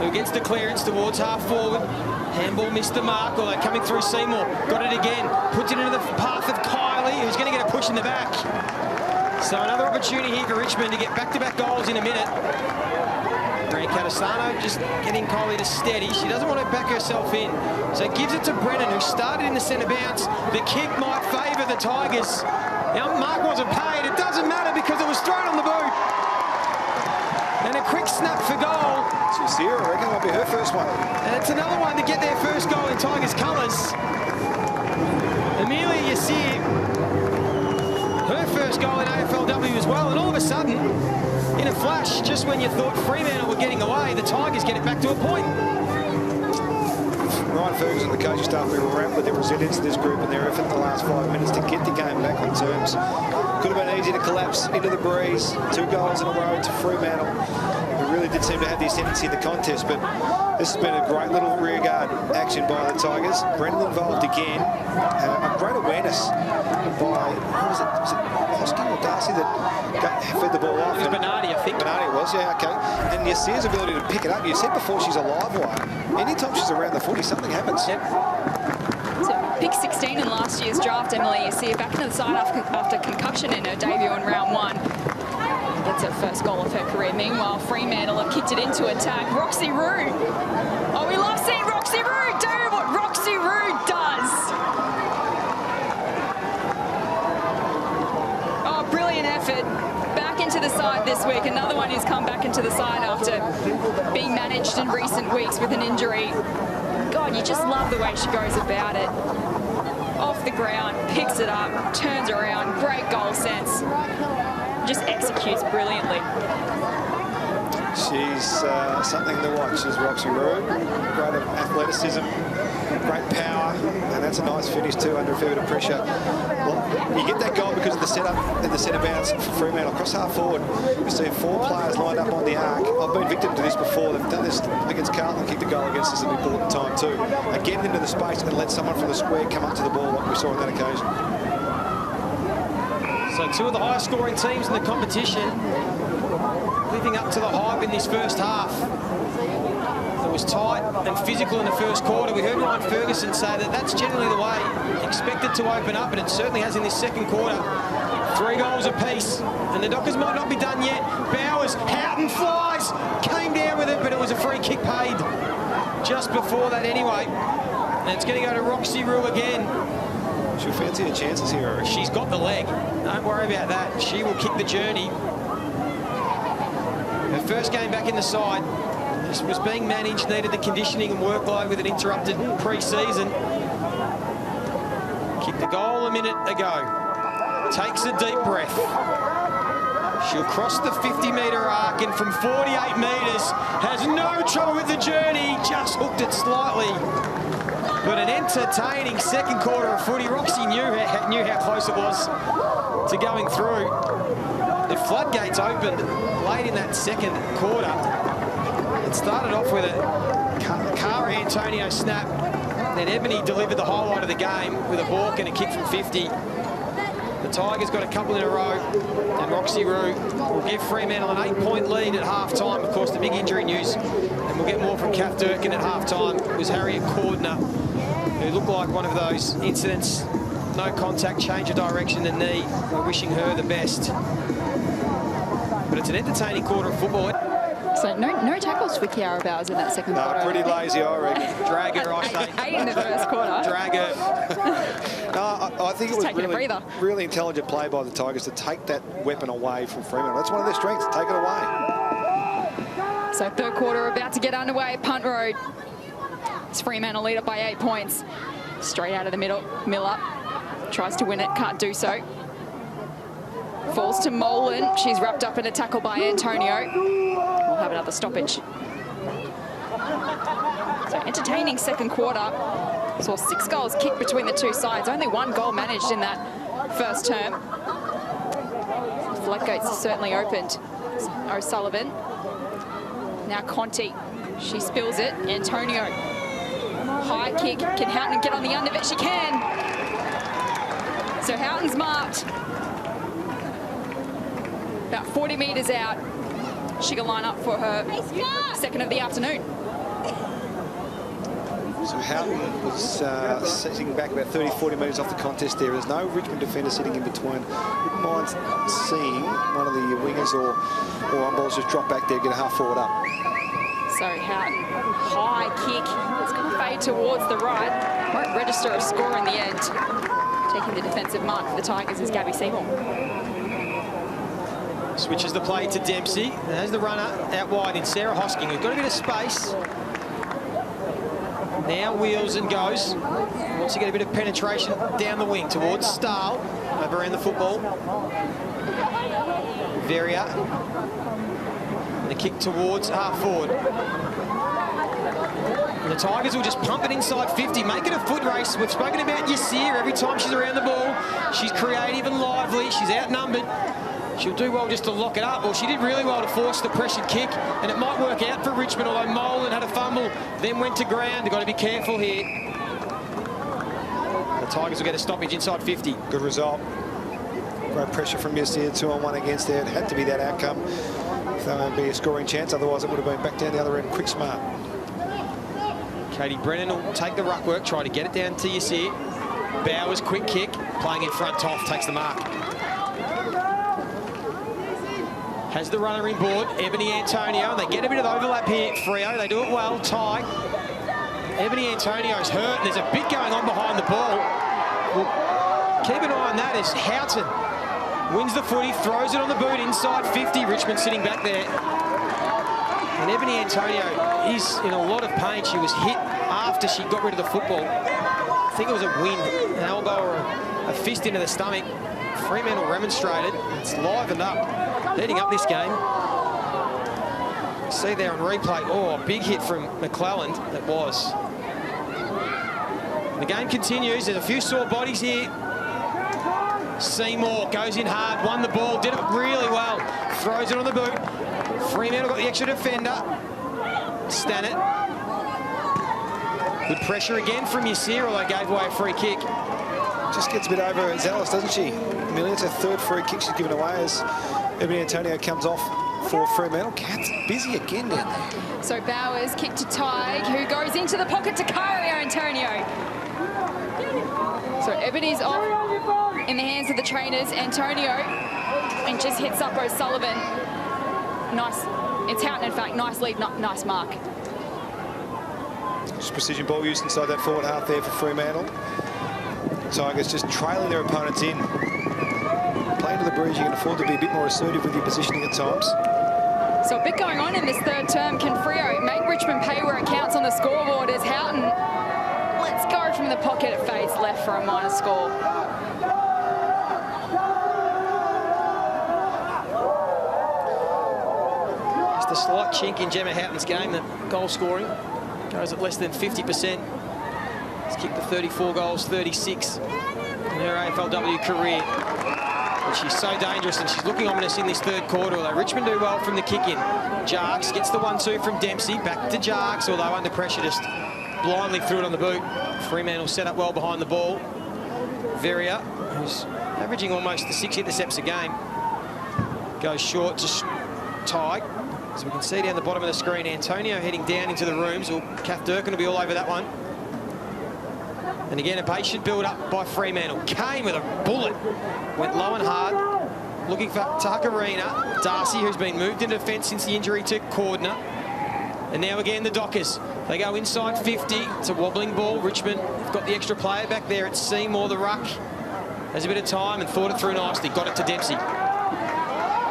Speaker 1: who gets the clearance towards half forward. Handball missed the mark, although coming through Seymour. Got it again, puts it into the path of Kylie, who's going to get a push in the back. So another opportunity here for Richmond to get back-to-back goals in a minute. Catastano just getting Kylie to steady. She doesn't want to back herself in. So gives it to Brennan, who started in the centre bounce. The kick might favour the Tigers. Now, Mark wasn't paid. It doesn't matter because it was thrown on the boot. And a quick snap for goal.
Speaker 2: She's here, I reckon, will be her first one.
Speaker 1: And it's another one to get their first goal in Tigers colours. Amelia Yassir, her first goal in AFLW as well. And all of a sudden, in a flash, just when you thought Fremantle were getting away, the Tigers get it back to a point.
Speaker 2: Ryan Ferguson and the coaching staff were around with their resilience to this group and their effort in the last 5 minutes to get the game back on terms. Could have been easy to collapse into the breeze. 2 goals in a row to Fremantle. Who really did seem to have the ascendancy in the contest, but this has been a great little rearguard action by the Tigers. Brendan involved again. A great awareness by, was it Hosking or Darcy that fed the ball off?
Speaker 1: It was Bernardi, I think.
Speaker 2: Bernardi it was, yeah, okay. And Yassir's ability to pick it up. You said before she's a live wire. Anytime she's around the footy, something happens.
Speaker 3: Yep. So pick 16 in last year's draft, Emily Yassir, back into the side after concussion in her debut in round 1. Gets her first goal of her career. Meanwhile, Fremantle have kicked it into attack. Roxy Rue. Oh, we love seeing Roxy Rue do what Roxy Rue does. Oh, brilliant effort. Back into the side this week. Another one who's come back into the side after being managed in recent weeks with an injury. God, you just love the way she goes about it. Off the ground, picks it up, turns around, great goal sense. Just executes brilliantly.
Speaker 2: She's something to watch, is Roxy Rue. Great athleticism, great power, and that's a nice finish too under a fair bit of pressure. Well, you get that goal because of the setup and the centre bounce for Fremantle. Across half forward, you see 4 players lined up on the arc. I've been victim to this before. They've done this against Carlton, kicked the goal against us at an important time too. And getting into the space and let someone from the square come up to the ball like we saw on that occasion.
Speaker 1: So 2 of the highest scoring teams in the competition, living up to the hype in this first half. It was tight and physical in the first quarter. We heard Ryan Ferguson say that that's generally the way expected to open up, and it certainly has in this second quarter. 3 goals apiece, and the Dockers might not be done yet. Bowers, Houghton flies, came down with it, but it was a free kick paid. just before that anyway. And it's going to go to Roxy Rue again.
Speaker 2: She'll fancy her chances here, I reckon.
Speaker 1: She's got the leg. Don't worry about that. She will kick the journey. Her first game back in the side. This was being managed, needed the conditioning and workload with an interrupted pre-season. Kicked the goal a minute ago. Takes a deep breath. She'll cross the 50-metre arc and from 48 metres has no trouble with the journey. Just hooked it slightly. But an entertaining second quarter of footy. Roxy knew how close it was to going through. The floodgates opened late in that second quarter. It started off with a Cara Antonio snap. Then Ebony delivered the highlight of the game with a balk and a kick from 50. The Tigers got a couple in a row, and Roxy Rue will give Fremantle an 8-point lead at half-time. Of course, the big injury news, and we'll get more from Kath Durkin at half-time, was Harriet Cordner, who looked like one of those incidents. No contact, change of direction, the knee. We're wishing her the best. But it's an entertaining quarter of football.
Speaker 3: So no tackles for Kiara Bowers in that second quarter.
Speaker 2: Pretty lazy, I reckon.
Speaker 1: Drag her, I say.
Speaker 3: 8 in the first quarter.
Speaker 1: Drag her.
Speaker 2: I think it was really intelligent play by the Tigers to take that weapon away from Fremantle. That's one of their strengths, take it away.
Speaker 3: So third quarter about to get underway. Punt road. It's Fremantle lead up by 8 points. Straight out of the middle. Miller tries to win it, can't do so. Falls to Molan. She's wrapped up in a tackle by Antonio. We'll have another stoppage. So entertaining second quarter. Saw 6 goals kicked between the two sides. Only 1 goal managed in that first term. Floodgates are certainly opened. O'Sullivan. Now Conti. She spills it. Antonio. High kick. Can Houghton get on the end of it? She can. So Houghton's marked. About 40 metres out. She can line up for her second of the afternoon.
Speaker 2: So Houghton was sitting back about 30-40 metres off the contest there. There's no Richmond defender sitting in between. Wouldn't mind seeing one of the wingers or on-balls just drop back there, get a half forward up.
Speaker 3: So Houghton, high kick. It's going to fade towards the right. Won't register a score in the end. Taking the defensive mark for the Tigers is Gabby Seymour.
Speaker 1: Switches the play to Dempsey. And has the runner out wide in Sarah Hosking, who's got a bit of space. Now wheels and goes. Wants to get a bit of penetration down the wing towards Stahl. Over around the football. Veria. And a kick towards half forward. And the Tigers will just pump it inside 50, make it a foot race. We've spoken about Yassir every time she's around the ball. She's creative and lively. She's outnumbered. She'll do well just to lock it up. Well, she did really well to force the pressured kick, and it might work out for Richmond, although Molan had a fumble, then went to ground. They've got to be careful here. The Tigers will get a stoppage inside 50.
Speaker 2: Good result. Great pressure from Yassir, 2-on-1 against there. It had to be that outcome. If there won't be a scoring chance, otherwise it would have been back down the other end. Quick smart.
Speaker 1: Katie Brennan will take the ruck work, try to get it down to Yassir. Bowers, quick kick, playing in front, Toff takes the mark. Has the runner in board, Ebony Antonio, and they get a bit of overlap here, Freo. They do it well, tie. Ebony Antonio's hurt, and there's a bit going on behind the ball. Well, keep an eye on that as Houghton wins the footy, throws it on the boot inside 50. Richmond sitting back there. And Ebony Antonio is in a lot of pain. She was hit after she got rid of the football. I think it was a wind, an elbow or a fist into the stomach. Fremantle remonstrated. It's livened up, heading up this game. See there on replay, oh, a big hit from McClelland, that was. The game continues, there's a few sore bodies here. Seymour goes in hard, won the ball, did it really well. Throws it on the boot. Fremantle got the extra defender. Stannett. Good pressure again from Yassir, although gave away a free kick.
Speaker 2: Just gets a bit overzealous, doesn't she? Amelia, it's her third free kick she's given away as Ebony Antonio comes off for Fremantle. Cat's busy again down there.
Speaker 3: So Bowers kick to Tig, who goes into the pocket to Cario Antonio. So Ebony's off in the hands of the trainers, Antonio, and just hits up O'Sullivan. Nice, it's Houghton in fact, nice lead, nice mark.
Speaker 2: Just precision ball use inside that forward half there for Fremantle. Tigers just trailing their opponents in. Playing to the breeze, you can afford to be a bit more assertive with your positioning at times.
Speaker 3: So a bit going on in this third term. Can Freo make Richmond pay where it counts on the scoreboard as Houghton lets go from the pocket at face left for a minor score.
Speaker 1: Just a slight chink in Gemma Houghton's game, that goal scoring goes at less than 50%. She's kicked the 34 goals, 36 in her AFLW career. And she's so dangerous, and she's looking ominous in this third quarter, although Richmond do well from the kick-in. Jarks gets the 1-2 from Dempsey, back to Jarks, although under pressure just blindly threw it on the boot. Fremantle set up well behind the ball. Veria, who's averaging almost the 6 intercepts a game, goes short to Tig. As we can see down the bottom of the screen, Antonio heading down into the rooms. Kath Durkin will be all over that one. And again, a patient build-up by Fremantle. Kane with a bullet. Went low and hard. Looking for Takarina. Darcy, who's been moved into defence since the injury to Cordner. And now again, the Dockers. They go inside 50. It's a wobbling ball. Richmond have got the extra player back there. It's Seymour, the ruck. Has a bit of time and thought it through nicely. Got it to Dempsey.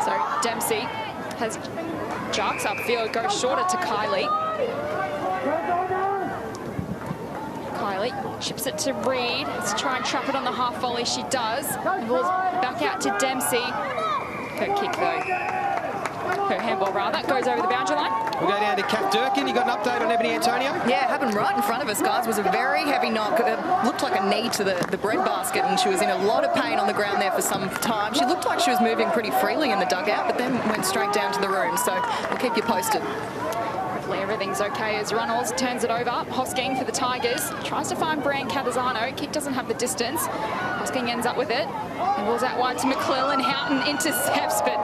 Speaker 3: So Dempsey has Jarks upfield, goes shorter to Kylie. Kylie chips it to Reed. Let's try and trap it on the half volley. She does. The ball's back out to Dempsey. Her kick, though. Her handball, rather, goes over the boundary line.
Speaker 1: We'll go down to Kath Durkin. You got an update on Ebony Antonio?
Speaker 4: Yeah, it happened right in front of us, guys. It was a very heavy knock. It looked like a knee to the breadbasket, and she was in a lot of pain on the ground there for some time. She looked like she was moving pretty freely in the dugout, but then went straight down to the room. So we'll keep you posted.
Speaker 3: Hopefully everything's okay as Runnels turns it over. Hosking for the Tigers. Tries to find Brian Cavazzano. Kick doesn't have the distance. Hosking ends up with it. And balls out wide to McClellan. Houghton intercepts, but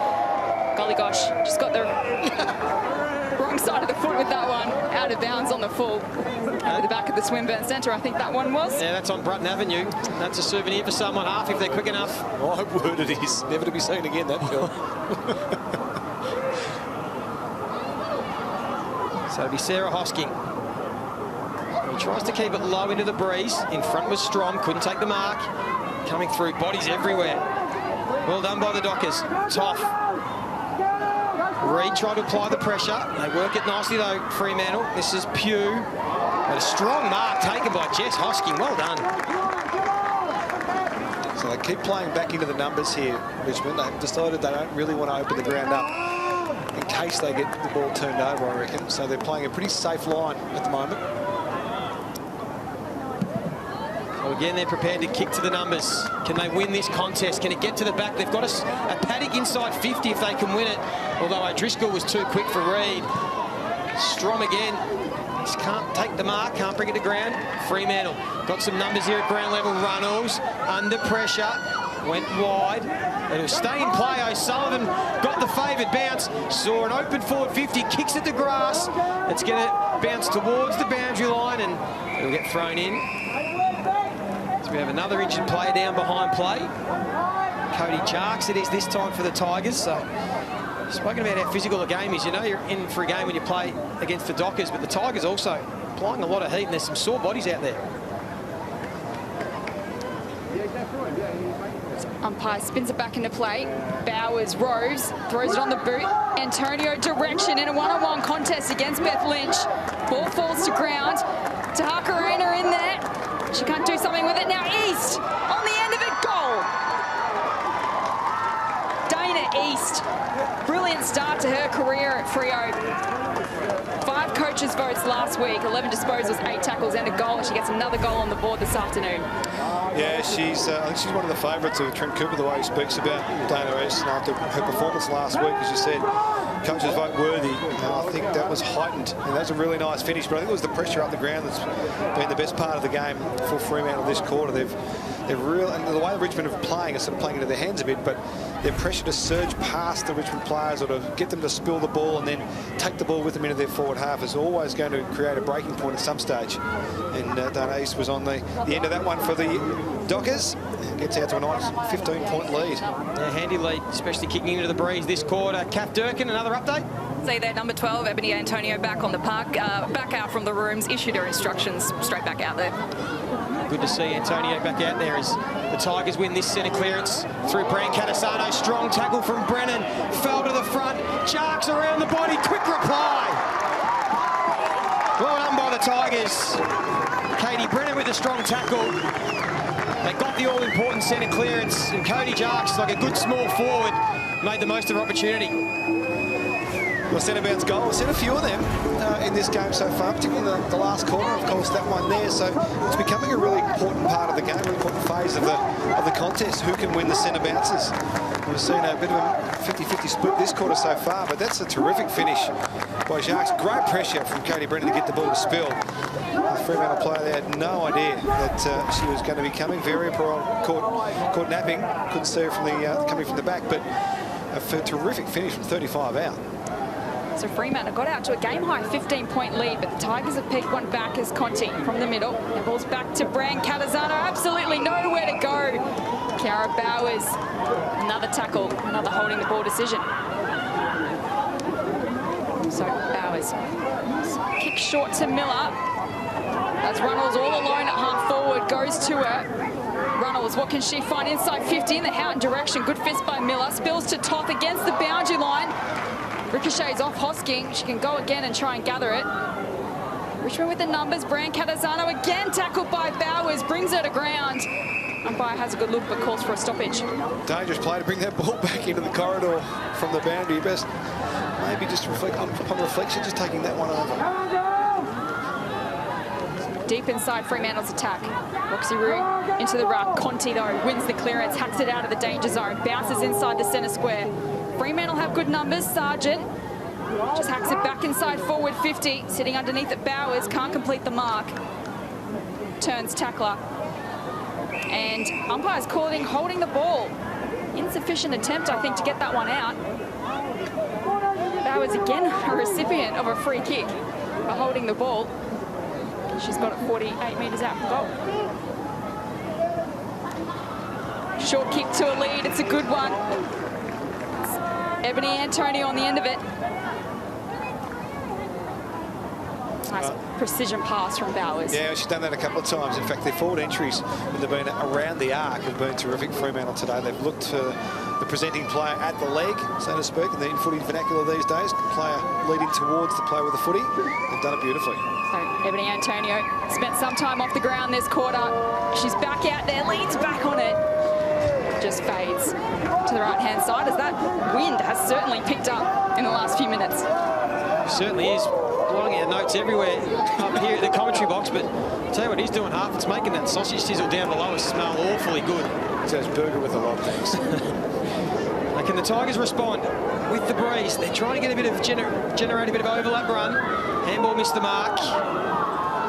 Speaker 3: golly gosh, just got the wrong side of the foot with that one. Out of bounds on the full. Over the back of the Swinburne Centre, I think that one was.
Speaker 1: Yeah, that's on Brutton Avenue. That's a souvenir for someone half if they're quick enough.
Speaker 2: My word, it is. Never to be seen again, that film.
Speaker 1: So it'll be Sarah Hosking. He tries to keep it low into the breeze. In front was Strom, couldn't take the mark. Coming through, bodies everywhere. Well done by the Dockers. Toff. Reed tried to apply the pressure. They work it nicely though, Fremantle. This is Pugh. But a strong mark taken by Jess Hosking. Well done.
Speaker 2: So they keep playing back into the numbers here, Richmond. They've decided they don't really want to open the ground up in case they get the ball turned over, I reckon. So they're playing a pretty safe line at the moment.
Speaker 1: So again, they're prepared to kick to the numbers. Can they win this contest? Can it get to the back? They've got a paddock inside 50 if they can win it. Although O'Driscoll was too quick for Reed. Strom again. Just can't take the mark, can't bring it to ground. Fremantle got some numbers here at ground level. Runnels under pressure. Went wide. It'll stay in play. O'Sullivan got the favoured bounce. Saw an open forward 50. Kicks at the grass. It's going to bounce towards the boundary line and it'll get thrown in. So we have another injured player down behind play. Cody Jarks it is this time for the Tigers. So spoken about how physical a game is. You know you're in for a game when you play against the Dockers, but the Tigers also applying a lot of heat and there's some sore bodies out there.
Speaker 3: Umpire spins it back into play. Bowers rows, throws it on the boot. Antonio direction in a one-on-one contest against Beth Lynch. Ball falls to ground. Takarina in there. She can't do something with it now. East on the end of it. Goal. Dana East. Brilliant start to her career at Freo. 5 coaches' votes last week, 11 disposals, 8 tackles and a goal. She gets another goal on the board this afternoon.
Speaker 2: Yeah, I think she's one of the favourites of Trent Cooper, the way he speaks about Dana East. And after her performance last week, as you said, coaches vote worthy. I think that was heightened, and that was a really nice finish. But I think it was the pressure up the ground that's been the best part of the game for Fremantle this quarter. They've real, and the way the Richmond are playing is sort of playing into their hands a bit, but their pressure to surge past the Richmond players or to get them to spill the ball and then take the ball with them into their forward half is always going to create a breaking point at some stage. And Dana East was on the end of that one for the Dockers. And gets out to a nice 15-point lead.
Speaker 1: Yeah, handy lead, especially kicking into the breeze this quarter. Kath Durkin, another update?
Speaker 4: See there, number 12, Ebony Antonio back on the park, back out from the rooms, issued her instructions, straight back out there.
Speaker 1: Good to see Antonio back out there as the Tigers win this centre clearance through Bran Catasano. Strong tackle from Brennan. Fell to the front. Jarks around the body. Quick reply. Well done by the Tigers. Katie Brennan with a strong tackle. They got the all-important centre clearance, and Cody Jarks, like a good small forward, made the most of her opportunity.
Speaker 2: Well, centre-bounce goal. We've seen a few of them in this game so far, particularly the last corner, of course, that one there. So it's becoming a really important part of the game, really important phase of the contest. Who can win the centre bounces? We've seen a bit of a 50-50 split this quarter so far, but that's a terrific finish by Jarks. Great pressure from Cody Brennan to get the ball to spill. The Fremantle player there had no idea that she was going to be coming. Very poor, caught napping. Couldn't see her from coming from the back, but a terrific finish from 35 out.
Speaker 3: So Fremantle got out to a game-high 15-point lead, but the Tigers have picked one back as Conti from the middle. The ball's back to Bran Catasano. Absolutely nowhere to go. Kiara Bowers, another tackle, another holding the ball decision. So Bowers, kick short to Miller. As Runnels all alone at half forward, goes to her. Runnels, what can she find inside 50 in the Houghton direction? Good fist by Miller, spills to Toth against the boundary line. Ricochets off Hosking. She can go again and try and gather it. Richmond with the numbers. Bran Catasano again tackled by Bowers. Brings her to ground. Umpire has a good look but calls for a stoppage.
Speaker 2: Dangerous play to bring that ball back into the corridor from the boundary. Best maybe just upon reflection, just taking that one over.
Speaker 3: Deep inside Fremantle's attack. Roxy Rue into the ruck. Conti, though, wins the clearance, hacks it out of the danger zone. Bounces inside the centre square. Fremantle have good numbers. Sargent just hacks it back inside forward 50. Sitting underneath at Bowers. Can't complete the mark. Turns tackler. And umpire's calling holding the ball. Insufficient attempt, I think, to get that one out. Bowers again a recipient of a free kick for holding the ball. She's got it 48 metres out from goal. Short kick to a lead. It's a good one. Ebony Antonio on the end of it. Nice precision pass from Bowers.
Speaker 2: Yeah, she's done that a couple of times. In fact, their forward entries, when they've been around the arc, have been terrific. Fremantle today, they've looked for the presenting player at the leg, so to speak, and in footy vernacular these days, player leading towards the player with the footy. They've done it beautifully.
Speaker 3: So Ebony Antonio spent some time off the ground this quarter. She's back out there, leans back on it. Just fades to the right-hand side as that wind has certainly picked up in the last few minutes.
Speaker 1: It certainly is. Blowing out notes everywhere up here at the commentary box, but I'll tell you what he's doing, Harp. It's making that sausage sizzle down below us smell awfully good.
Speaker 2: So it's burger with a lot, thanks.
Speaker 1: Now, can the Tigers respond with the breeze? They're trying to get a bit of generate a bit of overlap run. Handball missed the mark.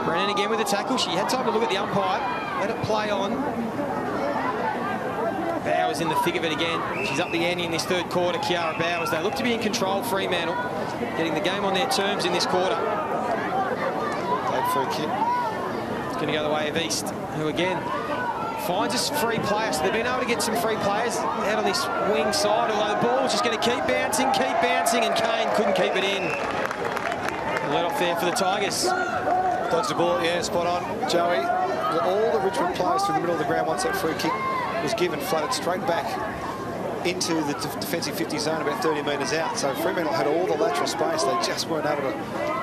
Speaker 1: Brennan again with the tackle. She had time to look at the umpire. Let it play on. Bowers in the thick of it again. She's up the ante in this third quarter, Kiara Bowers. They look to be in control, Fremantle, getting the game on their terms in this quarter.
Speaker 2: Played for a kick.
Speaker 1: It's going to go the way of East, who again finds us free players. So they've been able to get some free players out on this wing side, although the ball's just going to keep bouncing, and Kane couldn't keep it in. Let off there for the Tigers.
Speaker 2: Dodged the ball, yeah, spot on, Joey. All the Richmond players through the middle of the ground once that free kick was given, flooded straight back into the defensive 50 zone about 30 metres out. So Fremantle had all the lateral space. They just weren't able to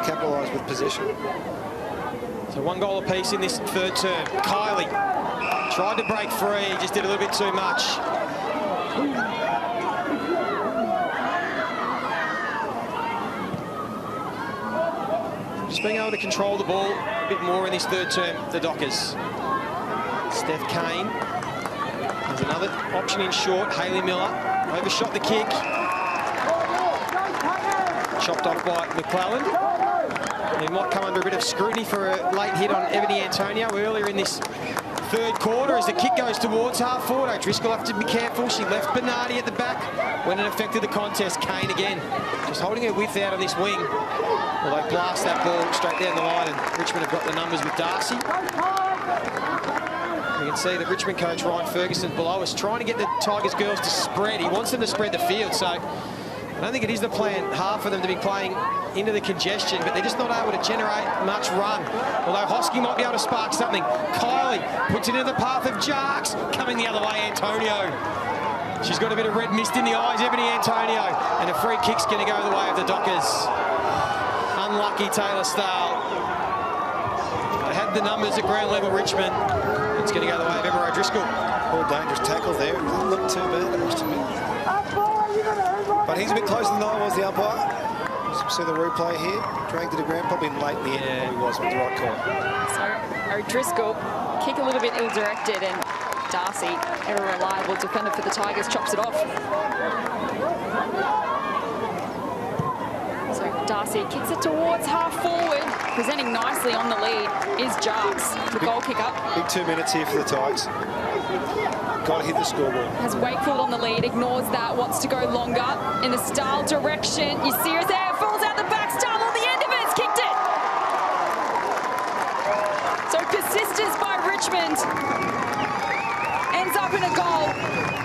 Speaker 2: capitalise with possession.
Speaker 1: So 1 goal apiece in this third term. Kylie tried to break free, just did a little bit too much. Just being able to control the ball a bit more in this third term, the Dockers. Steph Kane. There's another option in short. Hayley Miller overshot the kick. Chopped off by McClellan. He might come under a bit of scrutiny for a late hit on Ebony Antonio earlier in this third quarter as the kick goes towards half forward. O'Driscoll have to be careful. She left Bernardi at the back when it affected the contest. Kane again, just holding her width out on this wing. Well, they blast that ball straight down the line, and Richmond have got the numbers with Darcy. You can see the Richmond coach, Ryan Ferguson, below us, trying to get the Tigers girls to spread. He wants them to spread the field, so I don't think it is the plan, half of them to be playing into the congestion, but they're just not able to generate much run. Although Hosking might be able to spark something. Kylie puts it into the path of Jarks. Coming the other way, Antonio. She's got a bit of red mist in the eyes, Ebony Antonio. And a free kick's going to go the way of the Dockers. Unlucky Taylor Stahl. They had the numbers at ground level, Richmond. It's going to go the way of Emma O'Driscoll.
Speaker 2: All dangerous tackle there. It doesn't look too bad, I must admit. But he's a bit closer than I was, the umpire. See the replay here. Dragged to the ground, probably late in the end. He was with the right call.
Speaker 3: So O'Driscoll, kick a little bit ill-directed, and Darcy, ever reliable defender for the Tigers, chops it off. So Darcy kicks it towards half forward. Presenting nicely on the lead is Jarks, the goal kicker.
Speaker 2: Big 2 minutes here for the Tigers. Got to hit the scoreboard.
Speaker 3: Has Wakefield on the lead, ignores that, wants to go longer in the Stahl direction. You see her there, falls out the back, Stahl on the end of it, it's kicked it. So persistence by Richmond ends up in a goal,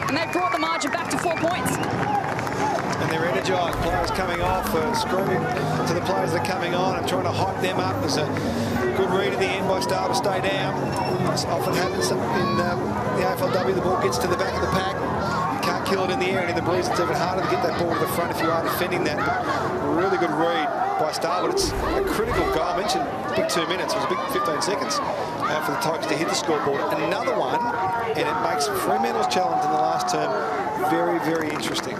Speaker 3: and they've brought the margin back to 4 points.
Speaker 2: And they're energised. Players coming off, screaming to the players that are coming on and trying to hype them up. There's a good read at the end by Stahl to stay down. This often happens in the AFLW. The ball gets to the back of the pack. You can't kill it in the air, and in the breeze it's even harder to get that ball to the front if you are defending that. Really good read by Stahl, but it's a critical goal. I mentioned big 2 minutes. It was a big 15 seconds for the Tigers to hit the scoreboard. Another one, and it makes Fremantle's challenge in the last term very, very interesting.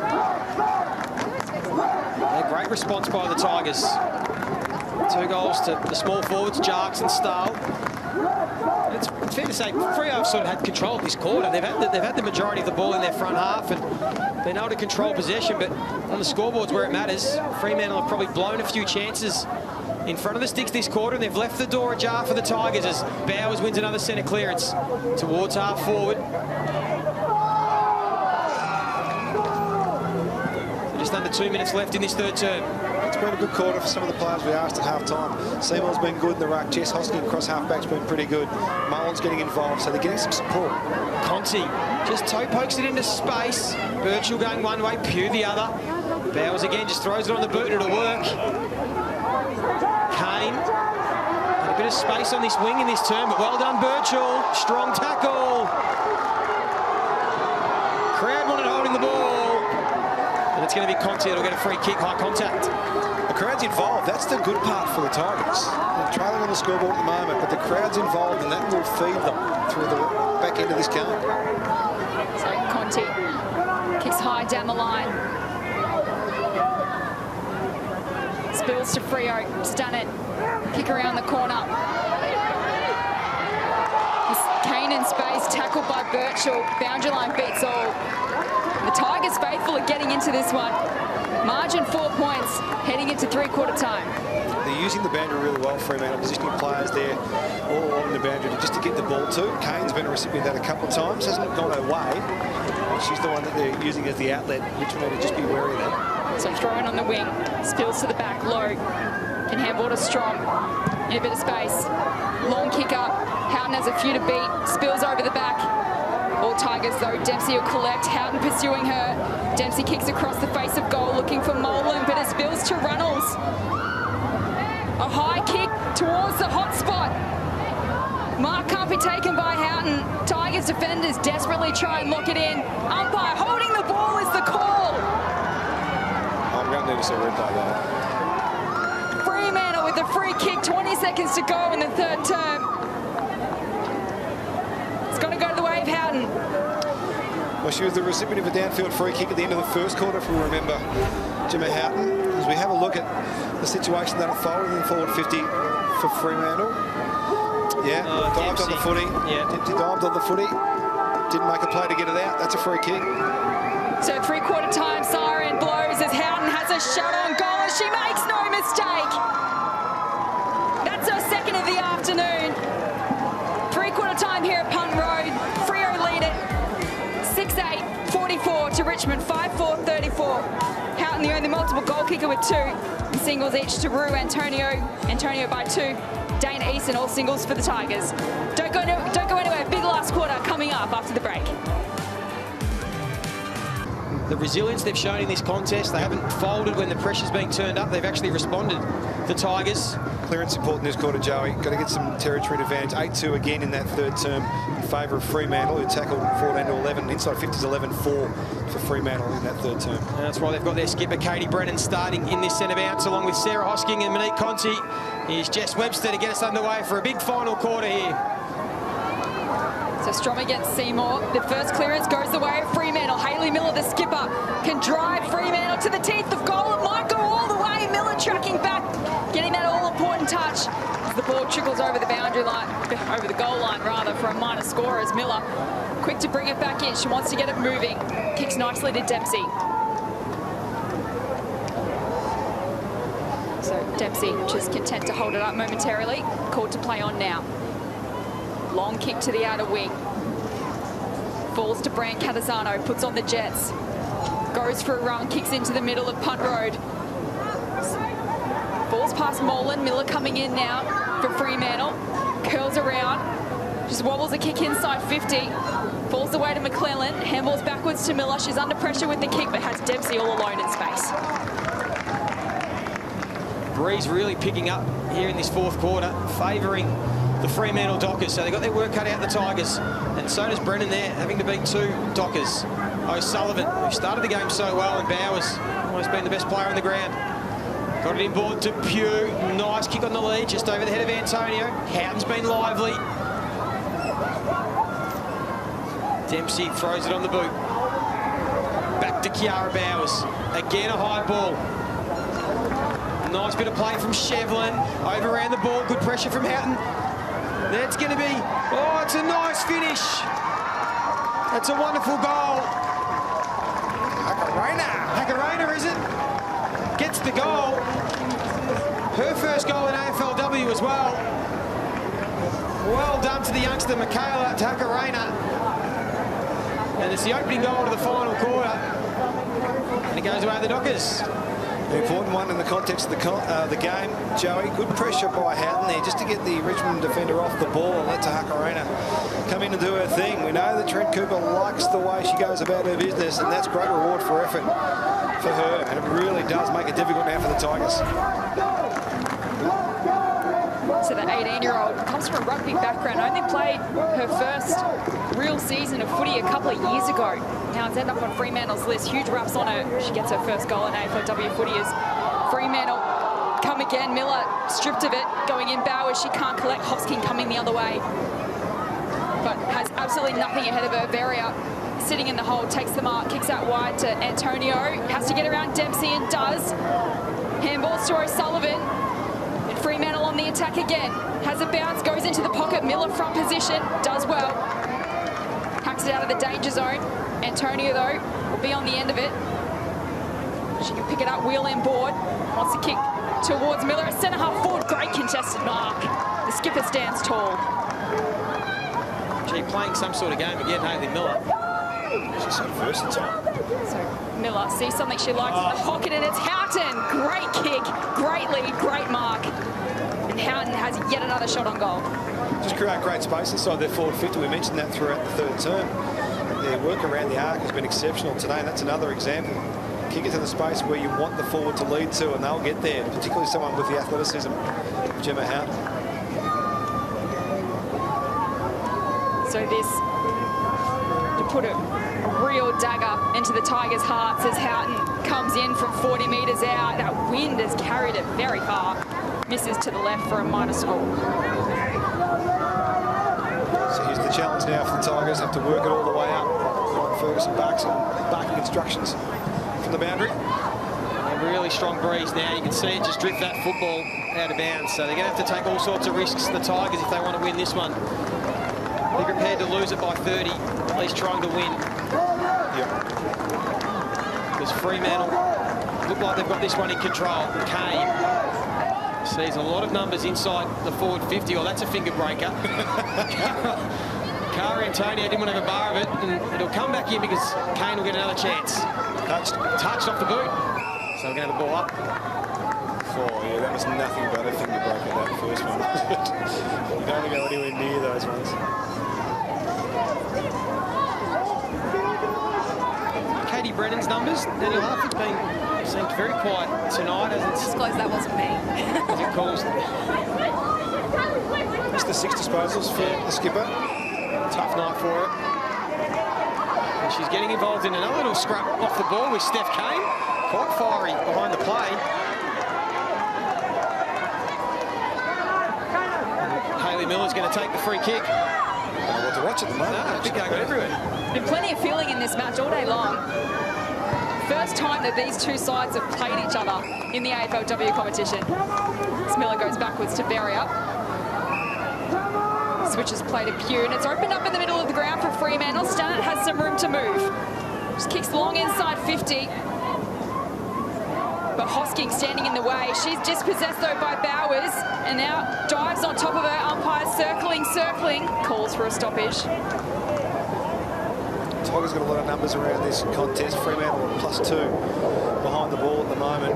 Speaker 1: A great response by the Tigers. 2 goals to the small forwards, Jarks and Stahl. It's fair to say Freo have sort of had control of this quarter. They've had the majority of the ball in their front half and been able to control possession, but on the scoreboards where it matters, Fremantle have probably blown a few chances in front of the sticks this quarter, and they've left the door ajar for the Tigers as Bowers wins another centre clearance towards half forward. Just under 2 minutes left in this third term.
Speaker 2: It's been a good quarter for some of the players we asked at half-time. Seymour's been good in the ruck. Jess Hosking across half-back's been pretty good. Mullen's getting involved, so they're getting some support.
Speaker 1: Conti just toe pokes it into space. Birchall going one way, Pugh the other. Bowers again just throws it on the boot and it'll work. Kane had a bit of space on this wing in this turn, but well done Birchall. Strong tackle. Crowd wanted holding the ball. And it's going to be Conti. It'll get a free kick, high contact.
Speaker 2: The crowd's involved. That's the good part for the Tigers. They're trailing on the scoreboard at the moment, but the crowd's involved, and that will feed them through the back end of this game.
Speaker 3: So Conti kicks high down the line. Spills to Freo. Stun it. Kick around the corner. Kane in space, tackled by Birchall. Boundary line beats all. The Tigers faithful are getting into this one. Margin 4 points, heading into three-quarter time.
Speaker 2: They're using the boundary really well, Fremantle, positioning players there all along the boundary just to get the ball to. Kane's been a recipient of that a couple of times, hasn't gone away. She's the one that they're using as the outlet. Richmond will just be wary of that.
Speaker 3: So throw in on the wing, spills to the back, low. Can handball to Strong, in a bit of space. Long kick up, Houghton has a few to beat, spills over the back. All Tigers though, Dempsey will collect, Houghton pursuing her. Dempsey kicks across the face of goal, looking for Molan, but it spills to Runnels. A high kick towards the hot spot. Mark can't be taken by Houghton. Tigers defenders desperately try and lock it in. Umpire holding the ball is the call.
Speaker 2: I'm going to need to see a replay though.
Speaker 3: Fremantle with a free kick, 20 seconds to go in the third term. It's going to go to the way of Houghton.
Speaker 2: Well, she was the recipient of a downfield free kick at the end of the first quarter, if we remember, Gemma Houghton. As we have a look at the situation that unfolded in the forward 50 for Fremantle. Yeah, dived on the footy.
Speaker 1: Yeah.
Speaker 2: Dempsey dived on the footy. Didn't make a play to get it out. That's a free kick.
Speaker 3: So three-quarter time siren blows as Houghton has a shot on goal and she makes no mistake. That's her second of the afternoon. Three-quarter time here at Punt Road. Freo lead it 6-8, 44 to Richmond, 5-4, 34. Houghton the only multiple goal kicker with 2. And singles each to Rue, Antonio by 2. Dana Easton, all singles for the Tigers. Don't go anywhere. Big last quarter coming up after the break.
Speaker 1: the resilience they've shown in this contest. They haven't folded when the pressure's being turned up. They've actually responded, the Tigers.
Speaker 2: Clearance important this quarter, Joey. Got to get some territory advantage. 8-2 again in that third term in favour of Fremantle, who tackled 14-11. Inside 50s 11-4 for Fremantle in that third term.
Speaker 1: And that's why they've got their skipper, Katie Brennan, starting in this centre bounce, along with Sarah Hosking and Monique Conti. Here's Jess Webster to get us underway for a big final quarter here.
Speaker 3: So Strom against Seymour. The first clearance goes the way of Fremantle. Hayley Miller, the skipper, can drive Fremantle to the teeth of goal. It might go all the way. Miller tracking back, getting that all-important touch as the ball trickles over the boundary line, over the goal line rather, for a minor score as Miller quick to bring it back in. She wants to get it moving. Kicks nicely to Dempsey. So Dempsey just content to hold it up momentarily. Called to play on now. Long kick to the outer wing. Falls to Brand Catazano, puts on the Jets. Goes for a run, kicks into the middle of Punt Road. Falls past Moreland. Miller coming in now for Fremantle. Curls around. Just wobbles a kick inside 50. Falls away to McClellan. Handballs backwards to Miller. She's under pressure with the kick, but has Dempsey all alone in space.
Speaker 1: Breeze really picking up here in this fourth quarter, favouring the Fremantle Dockers. So they've got their work cut out, the Tigers. And so does Brennan there, having to beat two Dockers. O'Sullivan, who started the game so well, and Bowers, almost been the best player on the ground. Got it inboard to Pugh. Nice kick on the lead, just over the head of Antonio. Houghton's been lively. Dempsey throws it on the boot. Back to Kiara Bowers. Again, a high ball. Nice bit of play from Shevlin. Over around the ball. Good pressure from Houghton. That's going to be... Oh, it's a nice finish. That's a wonderful goal. Hakarena, is it? Gets the goal. Her first goal in AFLW as well. Well done to the youngster, Michaela Hakarena. And it's the opening goal to the final quarter. And it goes away to the Dockers.
Speaker 2: The important one in the context of the game, Joey. Good pressure by Houghton there just to get the Richmond defender off the ball and let Hakarena come in and do her thing. We know that Trent Cooper likes the way she goes about her business, and that's great reward for effort for her. And it really does make it difficult now for the Tigers.
Speaker 3: So the 18-year-old comes from a rugby background, only played her first real season of footy a couple of years ago. Now it's ended up on Fremantle's list. Huge raps on her. She gets her first goal in AFLW footy as Fremantle come again. Miller stripped of it, going in Bowers. She can't collect. Hosking coming the other way, but has absolutely nothing ahead of her. Veria sitting in the hole, takes the mark, kicks out wide to Antonio. Has to get around Dempsey and does. Handballs to O'Sullivan. Fremantle on the attack again. Has a bounce, goes into the pocket. Miller front position, does well. Hacks it out of the danger zone. Antonio, though, will be on the end of it. She can pick it up, wheel in board. Wants to kick towards Miller. A centre half forward, great contested mark. The skipper stands tall.
Speaker 1: Gee, playing some sort of game again, Hayley Miller.
Speaker 2: She's so versatile.
Speaker 3: So Miller sees something she likes in the pocket, and it's Houghton. Great kick, great lead, great mark. And Houghton has yet another shot on goal.
Speaker 2: Just create great space inside their forward 50. We mentioned that throughout the third term. Their work around the arc has been exceptional today, and that's another example. Kick it to the space where you want the forward to lead to, and they'll get there, particularly someone with the athleticism of Gemma Houghton.
Speaker 3: So this, to put a real dagger into the Tigers' hearts as Houghton comes in from 40 metres out. That wind has carried it very far. Misses to the left for a minor score.
Speaker 2: So here's the challenge now for the Tigers. Have to work it all the way up. Ryan Ferguson barking instructions from the boundary.
Speaker 1: A really strong breeze now. You can see it just drift that football out of bounds. So they're going to have to take all sorts of risks, the Tigers, if they want to win this one. Be prepared to lose it by 30, at least trying to win.
Speaker 2: Yep.
Speaker 1: Because Fremantle look like they've got this one in control. Kane sees a lot of numbers inside the forward 50. Oh, that's a finger breaker. Cara Antonio didn't want to have a bar of it, and it'll come back in because Kane will get another chance. Touched off the boot. So we're going to have the ball up.
Speaker 2: Oh, yeah, that was nothing but a finger breaker, that first one. You don't want to go anywhere near those ones.
Speaker 1: Katie Katie Brennan's numbers. Daniel Hartford's seemed very quiet tonight as it's...
Speaker 3: Disclose that wasn't me.
Speaker 1: As it calls.
Speaker 2: Missed the 6 disposals for the skipper.
Speaker 1: Tough night for her. And she's getting involved in another little scrap off the ball with Steph Kane. Quite fiery behind the play. Hayley Miller's going to take the free kick.
Speaker 2: What to watch at the moment.
Speaker 1: No, I think they got everywhere.
Speaker 3: Been plenty of feeling in this match all day long. First time that these two sides have played each other in the AFLW competition. As Miller goes backwards to bury up. Switches play to Pugh, and it's opened up in the middle of the ground for Fremantle. Stannard has some room to move. Just kicks long inside 50. But Hosking standing in the way. She's dispossessed though by Bowers, and now dives on top of her. Umpires circling, calls for a stoppage.
Speaker 2: Tigers got a lot of numbers around this contest. Fremantle +2 behind the ball at the moment.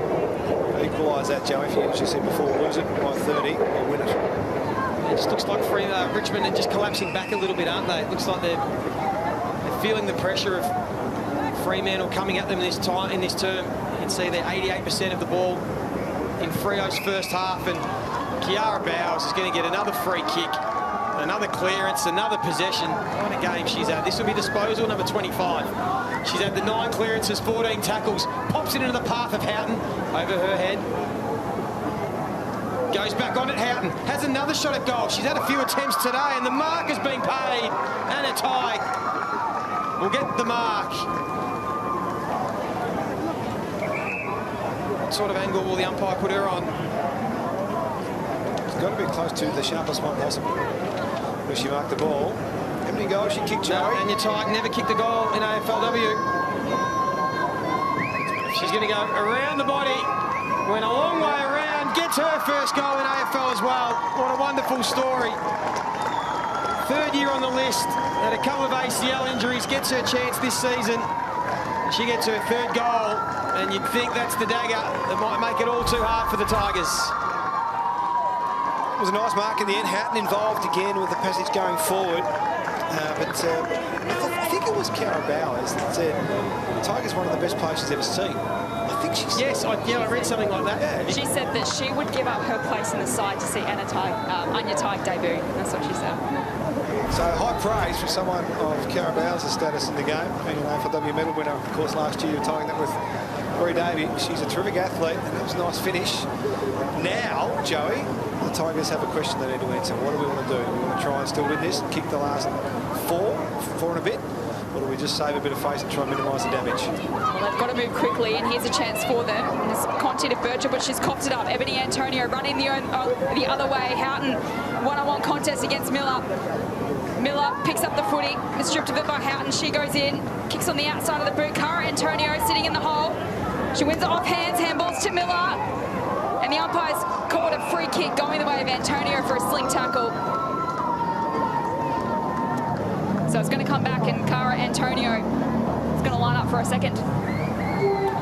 Speaker 2: Equalise that, Joe, if you, as you said before, lose it by 30 or win it.
Speaker 1: It just looks like Richmond are just collapsing back a little bit, aren't they? It looks like they're feeling the pressure of Fremantle coming at them in this term. You can see they're 88% of the ball in Freo's first half, and Kiara Bowers is going to get another free kick, another clearance, another possession. What a game she's had. This will be disposal number 25. She's had the 9 clearances, 14 tackles, pops it into the path of Houghton over her head. Goes back on at Houghton, has another shot at goal. She's had a few attempts today, and the mark has been paid. Anna Tighe will get the mark. What sort of angle will the umpire put her on?
Speaker 2: It's got to be close to the sharpest one possible, where she marked the ball. How many goals she kicked, Joey?
Speaker 1: No, Anya Tighe never kicked a goal in AFLW. She's going to go around the body, went a long way around, gets her first goal in AFL as well. What a wonderful story. 3rd year on the list, had a couple of ACL injuries, gets her chance this season. She gets her 3rd goal, and you'd think that's the dagger that might make it all too hard for the Tigers.
Speaker 2: It was a nice mark in the end. Houghton involved again with the passage going forward. But I think it was Kiara Bowers that said the Tigers one of the best players she's ever seen. I think she said.
Speaker 1: Yes, I read something like that.
Speaker 2: Yeah.
Speaker 3: She said that she would give up her place in the side to see Anya Tighe debut. That's what she said.
Speaker 2: So high praise for someone of Kiara Bowers' status in the game. Being an AFLW medal winner, of course, last year, tying that with Rory Davey. She's a terrific athlete, and it was a nice finish. Now, Joey, the Tigers have a question they need to answer. What do we want to do? Do we want to try and still win this, kick the last 4 and a bit? Or do we just save a bit of face and try and minimise the damage?
Speaker 3: Well, they've got to move quickly, and here's a chance for them. And it's Conti to Bircher, but she's coughed it up. Ebony Antonio running the other way. Houghton, one-on-one contest against Miller. Miller picks up the footy, is stripped of it by Houghton. She goes in, kicks on the outside of the boot. Cara Antonio sitting in the hole. She wins it off hands, handballs to Miller. And the umpires called a free kick going the way of Antonio for a sling tackle. So it's going to come back, and Cara Antonio is going to line up for a second.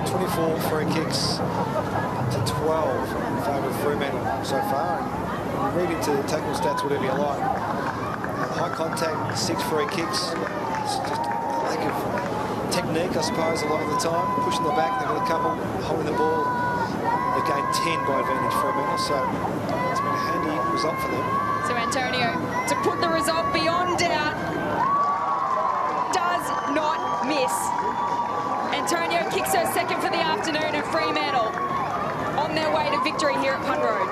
Speaker 2: 24 free kicks to 12 in favour of Fremantle so far. And read into the tackle stats, whatever you like. High contact, 6 free kicks. It's just a lack of technique, I suppose, a lot of the time. Pushing the back, they've got a couple, holding the ball. They've gained 10 by advantage Fremantle, so it's been a handy result for them.
Speaker 3: So Antonio, to put the result beyond doubt, does not miss. Antonio kicks her second for the afternoon, and Fremantle on their way to victory here at Punt Road.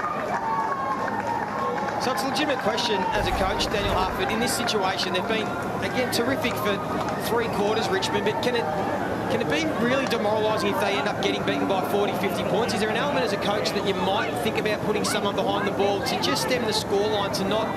Speaker 1: So it's a legitimate question as a coach, Daniel Hartford. In this situation, they've been, again, terrific for 3 quarters, Richmond, but can it be really demoralising if they end up getting beaten by 40, 50 points? Is there an element as a coach that you might think about putting someone behind the ball to just stem the scoreline, to not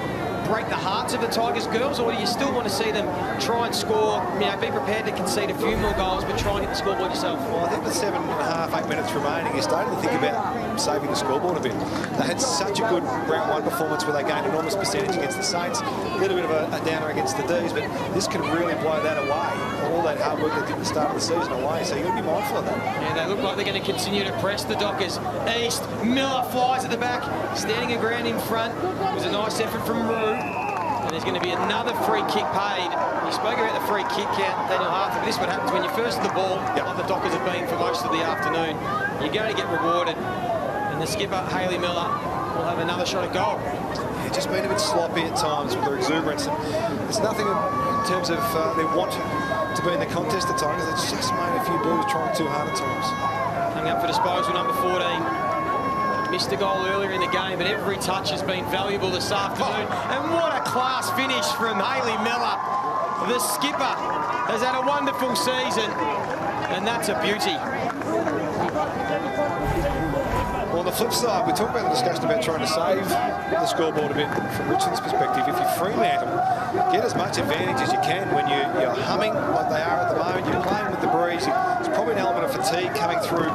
Speaker 1: break the hearts of the Tigers girls, or do you still want to see them try and score, be prepared to concede a few more goals, but try and hit the scoreboard yourself?
Speaker 2: Well, I think with 7.5, 8 minutes remaining, you're starting to think about saving the scoreboard a bit. They had such a good round 1 performance where they gained enormous percentage against the Saints, a little bit of a downer against the D's, but this can really blow that away. All that hard work they did at the start of the season away, so you've got to be mindful of that.
Speaker 1: Yeah, they look like they're going to continue to press the Dockers. East, Miller flies at the back, standing her ground in front. It was a nice effort from Rue. And there's going to be another free kick paid. You spoke about the free kick count, Daniel Arthur, but this is what happens when you first the ball, like the Dockers have been for most of the afternoon. You're going to get rewarded. And the skipper, Hayley Miller, will have another shot at goal.
Speaker 2: Yeah, just been a bit sloppy at times with their exuberance. It's nothing in terms of their want to be in the contest at times. It's just made a few blues trying too hard at times.
Speaker 1: Coming up for disposal, number 14. Missed a goal earlier in the game, but every touch has been valuable this afternoon. And what a class finish from Hayley Miller. The skipper has had a wonderful season, and that's a beauty.
Speaker 2: Well, on the flip side, we talked about the discussion about trying to save the scoreboard a bit from Richmond's perspective. If you Fremantle, get as much advantage as you can when you're humming like they are at the moment. You're playing with the breeze. There's probably an element of fatigue coming through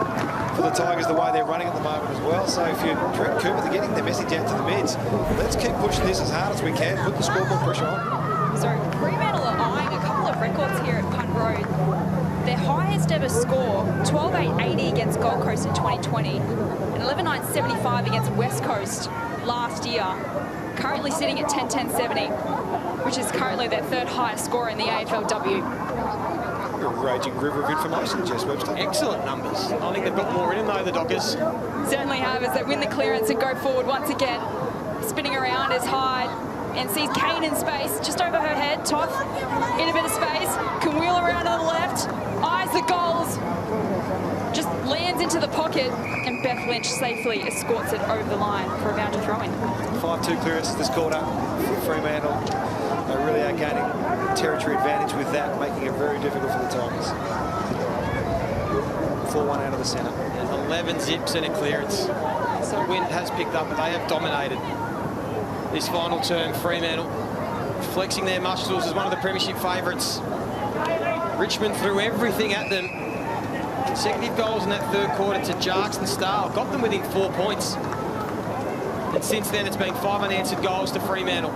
Speaker 2: for the Tigers the way they're running at the moment as well. So if you're Trent Cooper, they're getting the message out to the mids. Let's keep pushing this as hard as we can. Put the scoreboard pressure on.
Speaker 3: So Fremantle are eyeing a couple of records here at Punt Road. Their highest ever score, 12.880 against Gold Coast in 2020, and 11.975 against West Coast last year. Currently sitting at 10.1070, which is currently their third highest score in the AFLW.
Speaker 2: A raging river of information, Jess Webster.
Speaker 1: Excellent numbers. I think they've got more in them though, the Dockers.
Speaker 3: Certainly have, as they win the clearance and go forward once again. Spinning around is Hyde and sees Kane in space, just over her head. Toth in a bit of space, can wheel around on the left, eyes the goals, just lands into the pocket, and Beth Lynch safely escorts it over the line for a boundary throw-in.
Speaker 2: 5-2 clearances this quarter for Fremantle. They really are gaining territory advantage with that, making it very difficult for the Tigers. 4-1 out of the centre.
Speaker 1: And 11 zips and a clearance. So wind has picked up, but they have dominated this final term. Fremantle flexing their muscles as one of the premiership favourites. Richmond threw everything at them. Consecutive goals in that third quarter to Jarks and Stahl. Got them within 4 points. And since then, it's been 5 unanswered goals to Fremantle.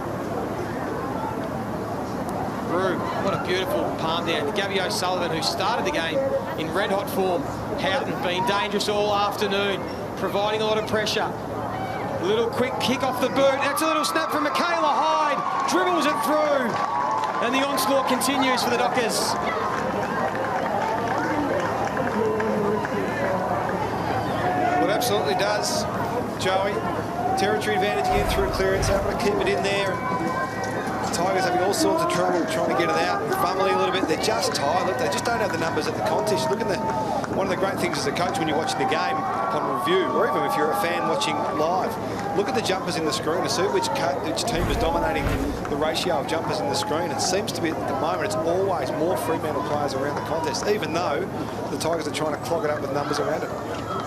Speaker 1: Brew, what a beautiful palm down. Gabby O'Sullivan, who started the game in red-hot form. Houghton been dangerous all afternoon, providing a lot of pressure. A little quick kick off the boot. That's a little snap from Michaela Hyde. Dribbles it through. And the onslaught continues for the Dockers.
Speaker 2: Well, it absolutely does, Joey. Territory advantage again through clearance, able to keep it in there. The Tigers having all sorts of trouble trying to get it out, fumbling a little bit. They're just tired. Look, they just don't have the numbers at the contest. Look at one of the great things as a coach when you're watching the game upon review, or even if you're a fan watching live, look at the jumpers in the screen to see which team is dominating the ratio of jumpers in the screen. It seems to be at the moment it's always more Fremantle players around the contest, even though the Tigers are trying to clog it up with numbers around it.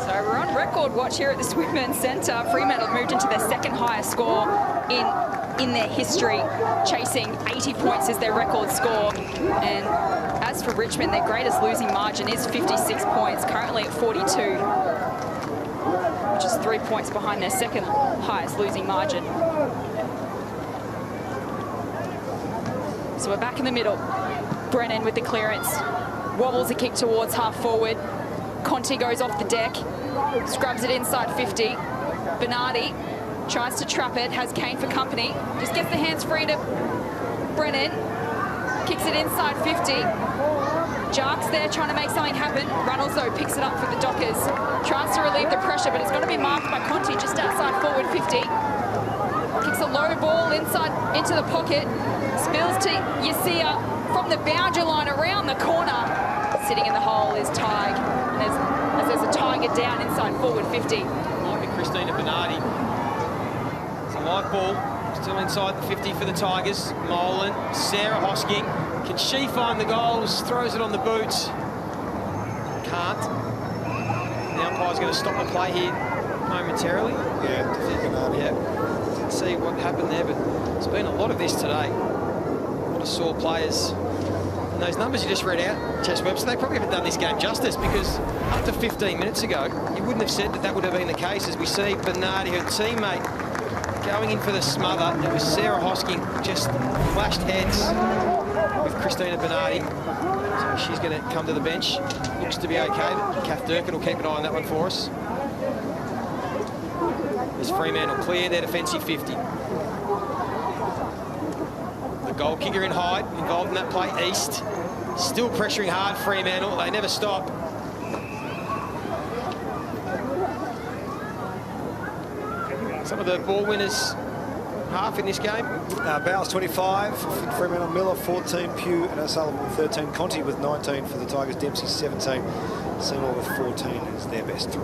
Speaker 3: So we're on record watch here at this Women's Centre. Fremantle moved into their second highest score in their history, chasing 80 points as their record score. And as for Richmond, their greatest losing margin is 56 points, currently at 42, which is 3 points behind their second highest losing margin. So we're back in the middle. Brennan with the clearance. Wobbles a kick towards half forward. Conti goes off the deck, scrubs it inside 50. Bernardi tries to trap it, has Kane for company, just gets the hands free to Brennan, kicks it inside 50. Jarks there trying to make something happen. Runnels though picks it up for the Dockers, tries to relieve the pressure, but it's going to be marked by Conti just outside forward 50. Kicks a low ball inside into the pocket, spills to Yasia from the boundary line around the corner. Sitting in the hole is Tig, and there's a Tiger down inside forward 50.
Speaker 1: Might be Christina Bernardi. It's a live ball, still inside the 50 for the Tigers. Molan, Sarah Hosking. Can she find the goals? Throws it on the boot. Can't. The umpire's going to stop the play here momentarily. Yeah. Didn't see what happened there, but there's been a lot of this today. A lot of sore players. And those numbers you just read out, Jess Webster, they probably haven't done this game justice, because up to 15 minutes ago, you wouldn't have said that would have been the case, as we see Bernardi, her teammate, going in for the smother. It was Sarah Hosking, just flashed heads with Christina Bernardi. So she's going to come to the bench. Looks to be okay, but Kath Durkin will keep an eye on that one for us. As Fremantle clear their defensive 50. goal kicker in Hyde, involved in that play. East still pressuring hard Fremantle. They never stop. Some of the ball winners half in this game.
Speaker 2: Bowles 25, Fremantle, Miller 14, Pugh and O'Sullivan 13, Conti with 19 for the Tigers, Dempsey 17, Seymour with 14 is their best three.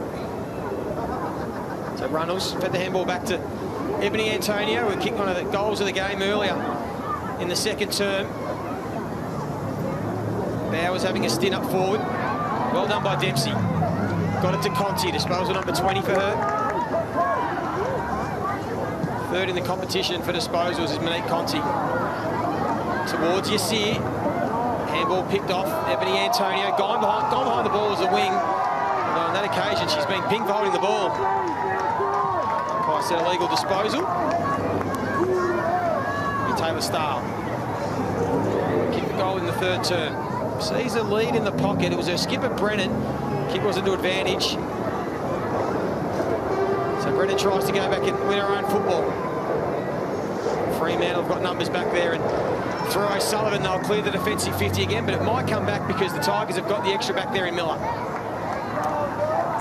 Speaker 1: So Runnels fed the handball back to Ebony Antonio, who kicked one of the goals of the game earlier in the second term. Bowers having a stint up forward. Well done by Dempsey. Got it to Conti, disposal number 20 for her. Third in the competition for disposals is Monique Conti. Towards Yassir. Handball picked off. Ebony Antonio gone behind the ball as a wing. And on that occasion, she's been ping for holding the ball. Umpire said illegal disposal. And Taylor Stahl kicked the goal in the third term. Sees a lead in the pocket. It was her skipper Brennan. Kick wasn't to advantage. So Brennan tries to go back and win her own football. Fremantle have got numbers back there, and through O'Sullivan they'll clear the defensive 50 again, but it might come back because the Tigers have got the extra back there in Miller.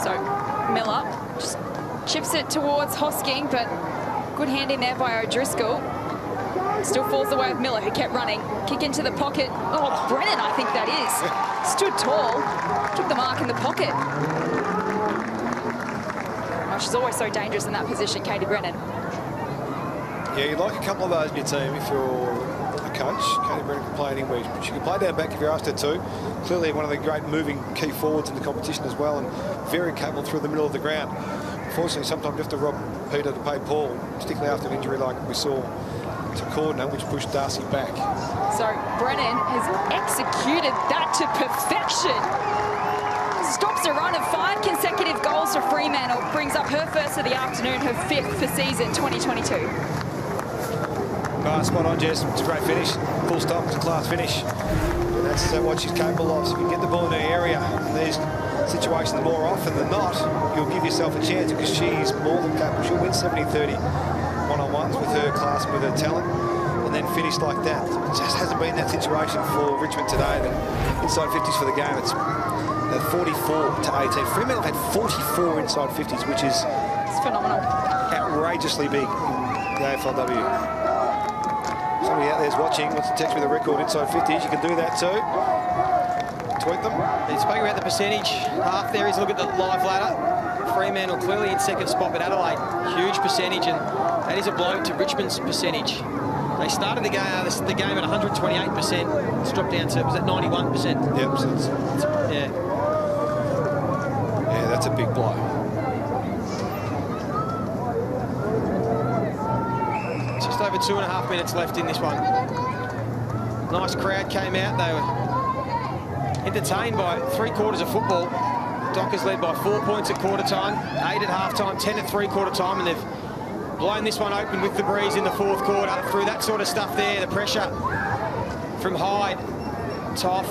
Speaker 3: So Miller just chips it towards Hosking, but good hand in there by O'Driscoll. Still falls the way of Miller, who kept running. Kick into the pocket. Oh, Brennan, I think that is. Stood tall, took the mark in the pocket. Oh, she's always so dangerous in that position, Katie Brennan.
Speaker 2: Yeah, you'd like a couple of those in your team if you're a coach. Katie Brennan can play anywhere, but she can play down back if you're asked her to. Clearly one of the great moving key forwards in the competition as well, and very capable through the middle of the ground. Unfortunately, sometimes you have to rob Peter to pay Paul, particularly after an injury like we saw to Cordner, which pushed Darcy back.
Speaker 3: So Brennan has executed that to perfection. Stops a run of 5 consecutive goals for Fremantle, brings up her first of the afternoon, her 5th for season 2022.
Speaker 2: Spot on, Jess. It's a great finish. Full stop. It's a class finish. And that's what she's capable of. So if you get the ball in her area in these situations more often than not, you'll give yourself a chance because she's more than capable. She'll win 70-30 one-on-ones with her class and with her talent, and then finish like that. It just hasn't been that situation for Richmond today. The inside 50s for the game, it's 44-18. Fremantle have had 44 inside 50s, which is
Speaker 3: phenomenal.
Speaker 2: Outrageously big in the AFLW. Somebody out there's watching, wants to text me the record inside 50s. You can do that too. Tweet them.
Speaker 1: He's speaking about the percentage. Half there is look at the live ladder. Fremantle clearly in second spot, but Adelaide, huge percentage, and that is a blow to Richmond's percentage. They started the game at 128%. It's dropped down to, was that 91%?
Speaker 2: Yep, so
Speaker 1: yeah.
Speaker 2: Yeah, that's a big blow.
Speaker 1: Just over 2.5 minutes left in this one. Nice crowd came out. They were entertained by 3/4 of football. Dockers led by 4 points at quarter time, 8 at half time, 10 at three-quarter time, and they've blown this one open with the breeze in the fourth quarter. Through that sort of stuff there, the pressure from Hyde, Toff.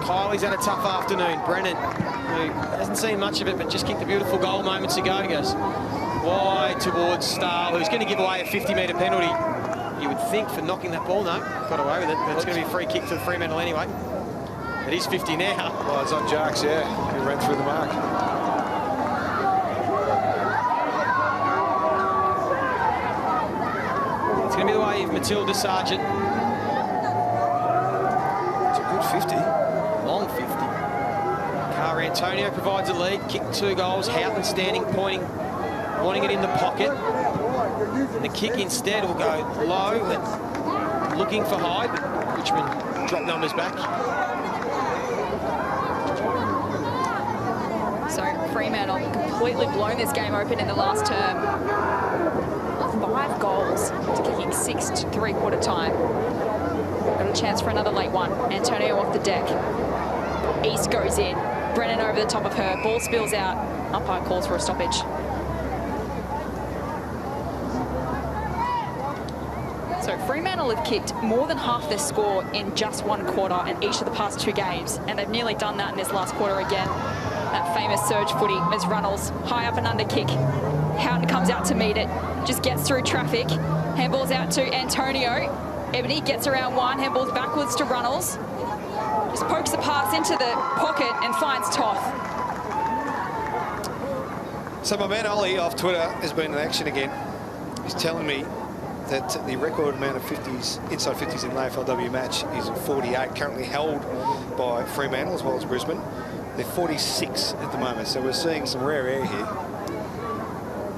Speaker 1: Kylie's had a tough afternoon. Brennan, who hasn't seen much of it, but just kicked a beautiful goal moments ago, goes wide towards Stahl, who's going to give away a 50-metre penalty, you would think, for knocking that ball. No, got away with it, but it's going to be a free kick to the Fremantle anyway. It is 50 now.
Speaker 2: Well, it's on Jarks, yeah. He ran through the mark.
Speaker 1: It's going to be the way of Matilda Sargent.
Speaker 2: It's a good 50.
Speaker 1: Long 50. Cara Antonio provides a lead, kicked 2 goals. Houghton standing, pointing, wanting it in the pocket. And the kick instead will go low, but looking for Hyde. Richmond drop numbers back.
Speaker 3: So Fremantle completely blown this game open in the last term. 5 goals to kicking 6 to three-quarter time. Got a chance for another late one. Antonio off the deck. East goes in. Brennan over the top of her. Ball spills out. Umpire calls for a stoppage. So Fremantle have kicked more than half their score in just 1 quarter in each of the past 2 games, and they've nearly done that in this last quarter again. That famous surge footy as Runnels, high up and under kick. Houghton comes out to meet it, just gets through traffic. Handballs out to Antonio. Ebony gets around one, handballs backwards to Runnels. Just pokes the pass into the pocket and finds Toth.
Speaker 2: So my man Ollie off Twitter has been in action again. He's telling me that the record amount of 50s, inside 50s in an AFLW match is 48, currently held by Fremantle as well as Brisbane. They're 46 at the moment, so we're seeing some rare air here.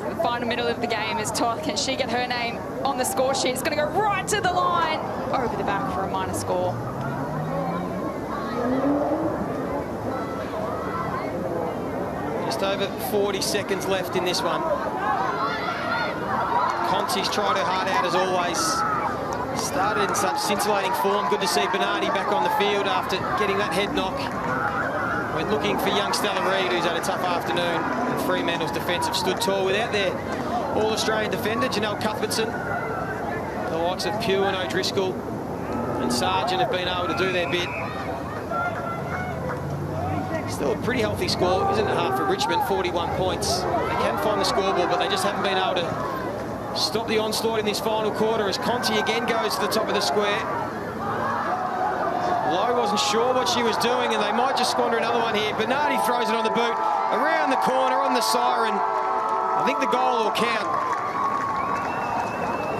Speaker 3: The final minute of the game is Toth. Can she get her name on the score sheet? It's going to go right to the line, over the back for a minor score.
Speaker 1: Just over 40 seconds left in this one. Conti's tried her heart out as always. Started in such scintillating form. Good to see Bernardi back on the field after getting that head knock. Went looking for young Stella Reid, who's had a tough afternoon. And Fremantle's defence have stood tall without their All-Australian defender, Janelle Cuthbertson. The likes of Pugh and O'Driscoll and Sargent have been able to do their bit. Still a pretty healthy score, isn't it, half for Richmond, 41 points. They can find the scoreboard, but they just haven't been able to stop the onslaught in this final quarter as Conti again goes to the top of the square. Lowe wasn't sure what she was doing, and they might just squander another one here. Bernardi throws it on the boot, around the corner, on the siren. I think the goal will count.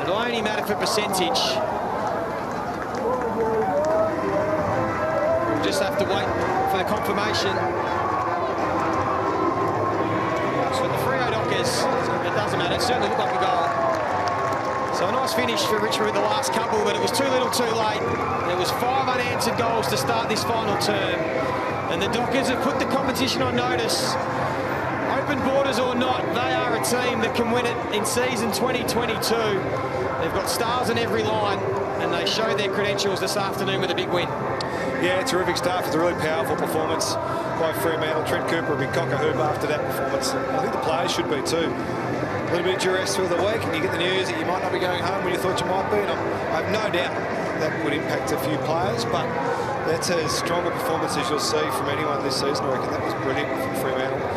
Speaker 1: It'll only matter for percentage. We'll just have to wait for the confirmation. So the Freo Dockers, it doesn't matter, it certainly looked like a goal. So a nice finish for Richmond with the last couple, but it was too little too late. There was 5 unanswered goals to start this final term. And the Dockers have put the competition on notice. Open borders or not, they are a team that can win it in season 2022. They've got stars in every line, and they showed their credentials this afternoon with a big win.
Speaker 2: Yeah, terrific start. It's a really powerful performance by Fremantle. Trent Cooper will be cock-a-hoop after that performance. And I think the players should be too. A little bit of duress through the week, and you get the news that you might not be going home when you thought you might be. And I have no doubt that would impact a few players, but that's as strong a performance as you'll see from anyone this season. I reckon that was brilliant from Fremantle.